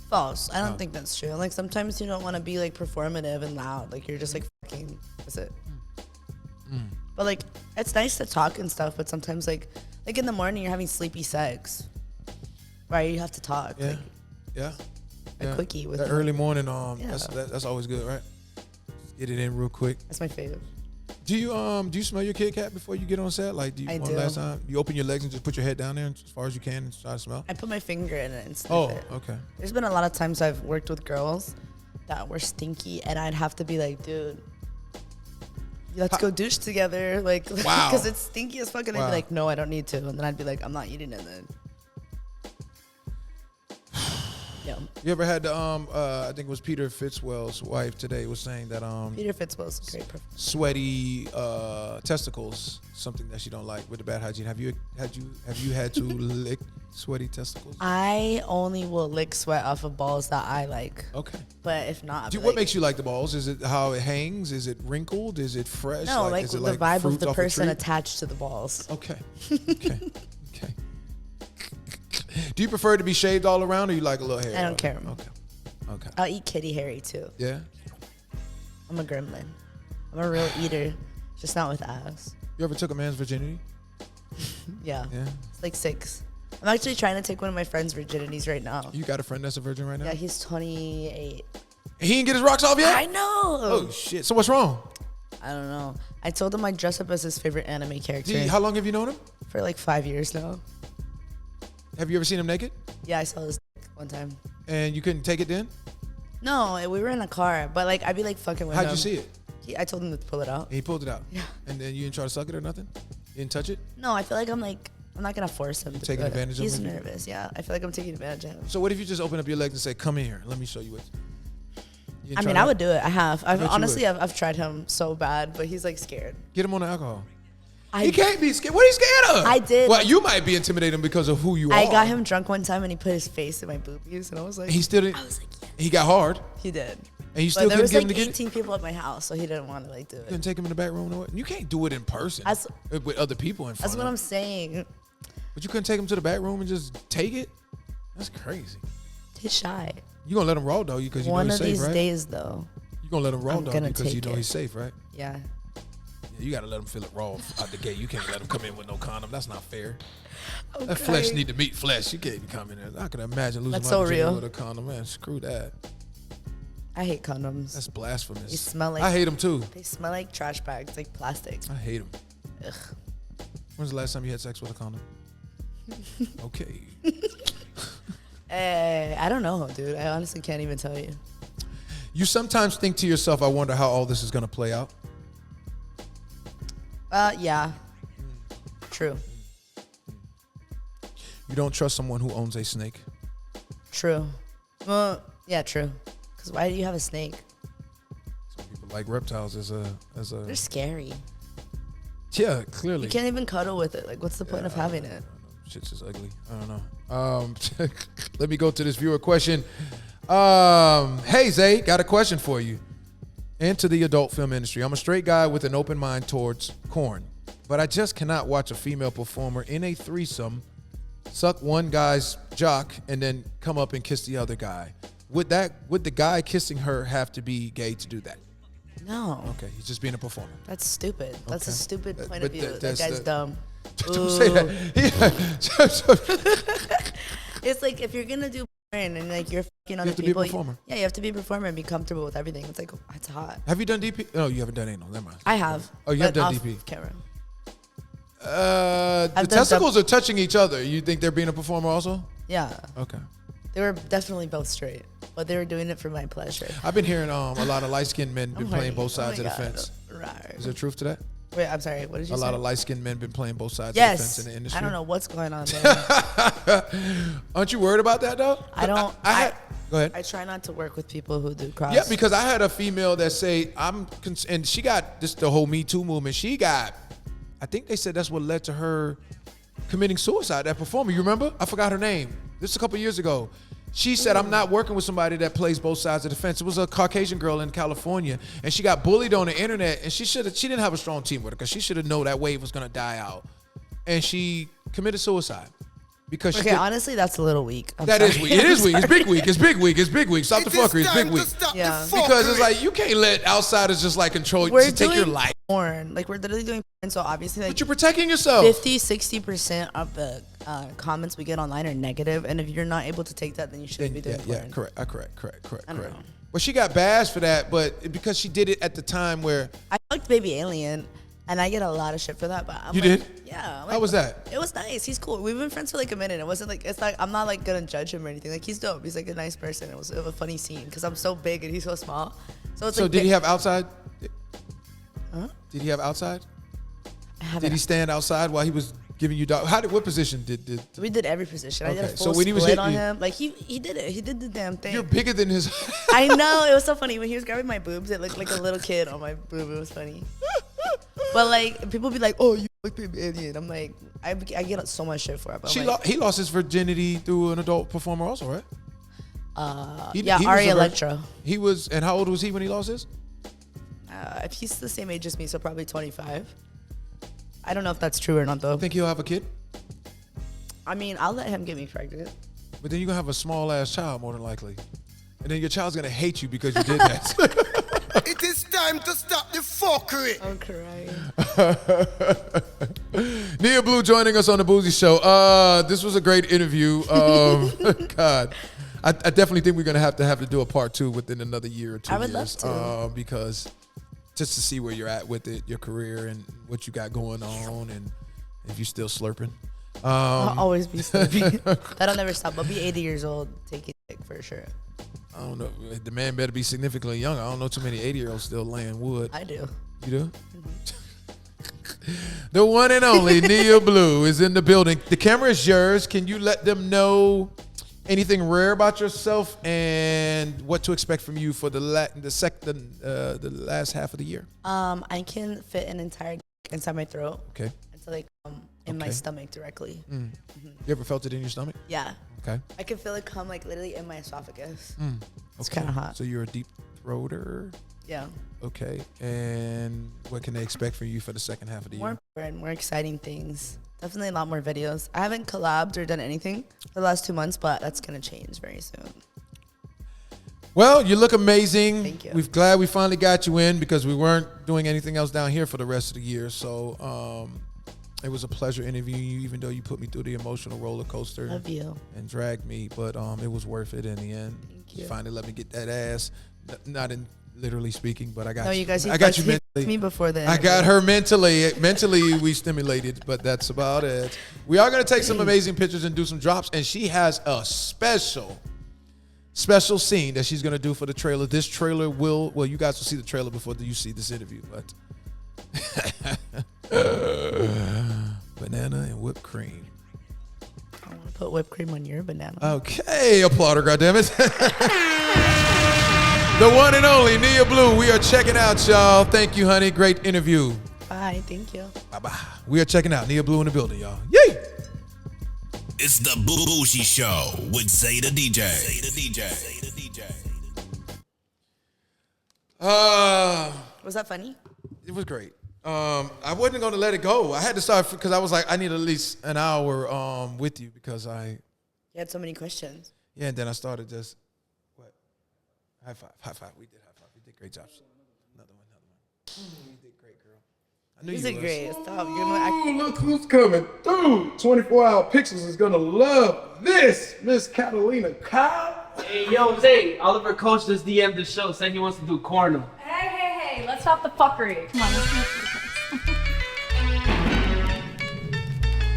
False. I don't think that's true. Like, sometimes you don't want to be, like, performative and loud. Like, you're just, like, fucking, that's it. But, like, it's nice to talk and stuff, but sometimes, like in the morning, you're having sleepy sex. Right? You have to talk. Yeah. Like, Yeah. a quickie with that them. early morning. Yeah. That's always good, right? Get it in real quick. That's my favorite. Do you smell your Kit Kat before you get on set? Like, I one do. last time you open your legs and just put your head down there as far as you can and try to smell? I put my finger in it and sniff Oh, it. okay. There's been a lot of times I've worked with girls that were stinky, and I'd have to be like, dude, let's go douche together. Like, Wow. because it's stinky as fuck. And Wow. they'd be like, no, I don't need to. And then I'd be like, I'm not eating it then. Yeah. You ever had the I think it was Peter Fitzwell's wife today was saying that Peter Fitzwell's a great person. sweaty testicles something that she don't like with the bad hygiene. Have you had to lick sweaty testicles? I only will lick sweat off of balls that I like. Okay. But if not, I'll be What like, makes you like the balls? Is it how it hangs? Is it wrinkled? Is it fresh? no, like is it the vibe of fruit the off a person tree? attached to the balls. Okay. Okay. Okay. Do you prefer to be shaved all around, or you like a little hair? I don't care. Okay. Okay. I'll eat kitty hairy too. Yeah. I'm a gremlin. I'm a real eater, just not with ass. You ever took a man's virginity? Yeah. Yeah. It's like 6. I'm actually trying to take one of my friend's virginities right now. You got a friend that's a virgin right now? Yeah, he's 28. He didn't get his rocks off yet? I know. Oh shit. So what's wrong? I don't know. I told him I'd dress up as his favorite anime character How long have you known him? for like 5 years now. Have you ever seen him naked? Yeah, I saw his dick one time. And you couldn't take it then? No, we were in a car, but like I'd be like fucking with him. How'd you see it? I told him to pull it out. He pulled it out. Yeah. And then you didn't try to suck it or nothing? You didn't touch it? No, I feel like I'm not gonna force him to taking do it. advantage of He's him? nervous. Yeah, I feel like I'm taking advantage of him. So what if you just open up your legs and say, "Come here, let me show you what." You didn't I try mean, that? I would do it. I have. bet you Honestly, would. I've tried him so bad, but he's like scared. Get him on the alcohol. I, He can't be scared. What are you scared of? I did. Well, you might be intimidating because of who you are. I got him drunk one time and he put his face in my boobies and I was like, He still didn't. I was like, yeah. He got hard, He did. and you still But there couldn't was get like him to get it. 18 people at my house, so he didn't want to like do it. Couldn't take him in the back room. Or what? You can't do it in person That's- with other people in front. That's what of I'm him. saying. But you couldn't take him to the back room and just take it. That's crazy. He's shy. You gonna let him raw dog you because you know One he's of safe, these right? days, though. You gonna let him raw I'm dog you gonna because you take know it. he's safe, right? Yeah. Yeah, you gotta let him feel it raw out the gate. You can't let him come in with no condom. That's not fair. Okay. That flesh need to meet flesh. You can't come in there. I can imagine losing That's my so virginity real. with a condom. Man, screw that. I hate condoms. That's blasphemous. They smell like- I hate them too. They smell like trash bags, like plastic. I hate them. Ugh. When's the last time you had sex with a condom? Okay. I don't know, dude. I honestly can't even tell you. You sometimes think to yourself, I wonder how all this is gonna play out. Yeah. True. You don't trust someone who owns a snake. True. Well, yeah, true. Because why do you have a snake? Some people like reptiles as a They're scary. yeah, clearly. You can't even cuddle with it. Like, what's the point of having it? Shit's just ugly. I don't know. Let me go to this viewer question. Hey Zay, got a question for you. Into the adult film industry. I'm a straight guy with an open mind towards corn, but I just cannot watch a female performer in a threesome suck one guy's jock and then come up and kiss the other guy. Would the guy kissing her have to be gay to do that? No. Okay, he's just being a performer. That's stupid. That's a Okay. stupid point But of view. That that's guy's the- dumb. Don't say that. Yeah. It's like if you're gonna do porn and like you're fucking other have to be a people. performer. Yeah, you have to be a performer and be comfortable with everything. It's like it's hot. Have you done DP? No, you haven't done anal. Never mind. I have. Oh, you have but done off DP. Camera. The I've done testicles are touching each other. You think they're being a performer also? Yeah, Okay. they were definitely both straight, but they were doing it for my pleasure. I've been hearing a lot of light-skinned men been I'm playing horny. both sides Oh of my the God. fence. Right. Is there truth to that? Wait, I'm sorry. What did you A say? lot of light-skinned men been playing both sides of the fence Yes. in the industry. I don't know what's going on there. Aren't you worried about that though? I don't. Go ahead. I try not to work with people who do cross. Yeah, because I had a female that say and she got this the whole Me Too movement. I think they said that's what led to her committing suicide. That performer, you remember? I forgot her name. This is a couple years ago. She said, "I'm not working with somebody that plays both sides of the fence." It was a Caucasian girl in California, and she got bullied on the internet. And she didn't have a strong team with her because she should have known that wave was gonna die out, and she committed suicide because she Okay, could- honestly, that's a little weak. I'm That is sorry. weak. It is weak. It's big weak. It's big weak. It's big weak. Stop the It is fuckery. It's big time weak. to stop the Yeah. Because it's fuckery. like you can't let outsiders just like control you, We're to take your doing life. porn. Like we're literally doing porn, so obviously like But you're protecting yourself. 50-60% of the comments we get online are negative, and if you're not able to take that, then you shouldn't be doing porn. Correct. I don't know. Well, she got bashed for that, but because she did it at the time where I fucked Baby Alien, and I get a lot of shit for that. But I'm You like, did? Yeah. How was that? It was nice. He's cool. We've been friends for like a minute. It wasn't like I'm not like gonna judge him or anything. Like he's dope. He's like a nice person. It was a funny scene because I'm so big and he's so small. So it's So like did he have outside? Did he have outside? I haven't. Did he stand outside while he was giving you dog? What position did? We did every position. I did a Okay, full so when he was split hitting on you- him. Like he did it. He did the damn thing. You're bigger than his. I know. It was so funny when he was grabbing my boobs. It looked like a little kid on my boob. It was funny. But like people be like, "Oh, you look big Indian." I'm like, I get so much shit for it. But He lost his virginity through an adult performer, also, right? He was Ari a Electro. He was, and how old was he when he lost his? If he's the same age as me, so probably 25. I don't know if that's true or not though. Think he'll have a kid? I mean, I'll let him get me pregnant. But then you're gonna have a small ass child more than likely. And then your child's gonna hate you because you did that. It is time to stop the fuckery. I'm crying. Nia Bleu joining us on the Bougie Show. This was a great interview. God. I definitely think we're gonna have to do a part 2 within another year or 2 I would years. love to. Because just to see where you're at with it, your career and what you got going on, and if you're still slurping. I'll always be sleeping. That'll never stop. I'll be 80 years old taking dick for sure. I don't know. The man better be significantly younger. I don't know too many 80-year-olds still laying wood. I do. You do? The one and only Nia Bleu is in the building. The camera is yours. Can you let them know anything rare about yourself and what to expect from you for the last half of the year? I can fit an entire dick inside my throat. Okay. Until they come in my stomach directly. You ever felt it in your stomach? Yeah. Okay. I can feel it come like literally in my esophagus. It's Okay. kind of hot. So you're a deep throater. Yeah. Okay. And what can they expect from you for the second half of the year? More exciting things. Definitely a lot more videos. I haven't collabed or done anything for the last 2 months, but that's going to change very soon. Well, you look amazing. Thank you. We're glad we finally got you in because we weren't doing anything else down here for the rest of the year. So it was a pleasure interviewing you, even though you put me through the emotional roller coaster. Love you. And dragged me, but it was worth it in the end. Thank you. Finally let me get that ass. Not in literally speaking, but I got No, you. you guys. I got you me mentally. before the I got her mentally. Mentally, we stimulated, but that's about it. We are going to take some amazing pictures and do some drops, and she has a special scene that she's going to do for the trailer. This trailer well, you guys will see the trailer before you see this interview, but banana and whipped cream. I want to put whipped cream on your banana. Okay, applauder, goddammit. The one and only Nia Bleu. We are checking out, y'all. Thank you, honey. Great interview. Bye. Thank you. Bye-bye. We are checking out Nia Bleu in the building, y'all. Yay! It's the Bougie Show with Zay the DJ. Was that funny? It was great. I wasn't going to let it go. I had to start because I was like, I need at least an hour with you because You had so many questions. yeah, and then I started just, what? High five. We did high five. We did great jobs. Another one. You did great, girl. I knew Is you it was. great? Stop. You're gonna act. Ooh, look who's coming through. 24-hour Pixels is gonna love this, Miss Catalina Kyle. Hey, yo, Zay, Oliver Coach just DM'd the show, saying he wants to do corner. Hey, let's stop the fuckery. Come on, let's do this.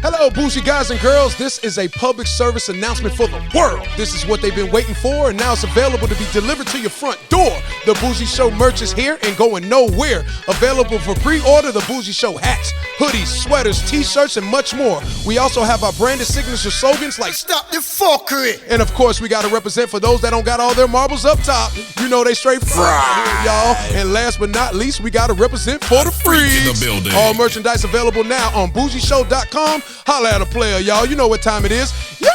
Hello, Bougie guys and girls. This is a public service announcement for the world. This is what they've been waiting for, and now it's available to be delivered to your front door. The Bougie Show merch is here and going nowhere. Available for pre-order, the Bougie Show hats, hoodies, sweaters, t-shirts, and much more. We also have our branded signature slogans like Stop the fuckery. and of course, we got to represent for those that don't got all their marbles up top. You know they straight fried, y'all. And last but not least, we got to represent for the freaks. in the building. All merchandise available now on bougieshow.com. Holla at a player, y'all. You know what time it is. Yeah!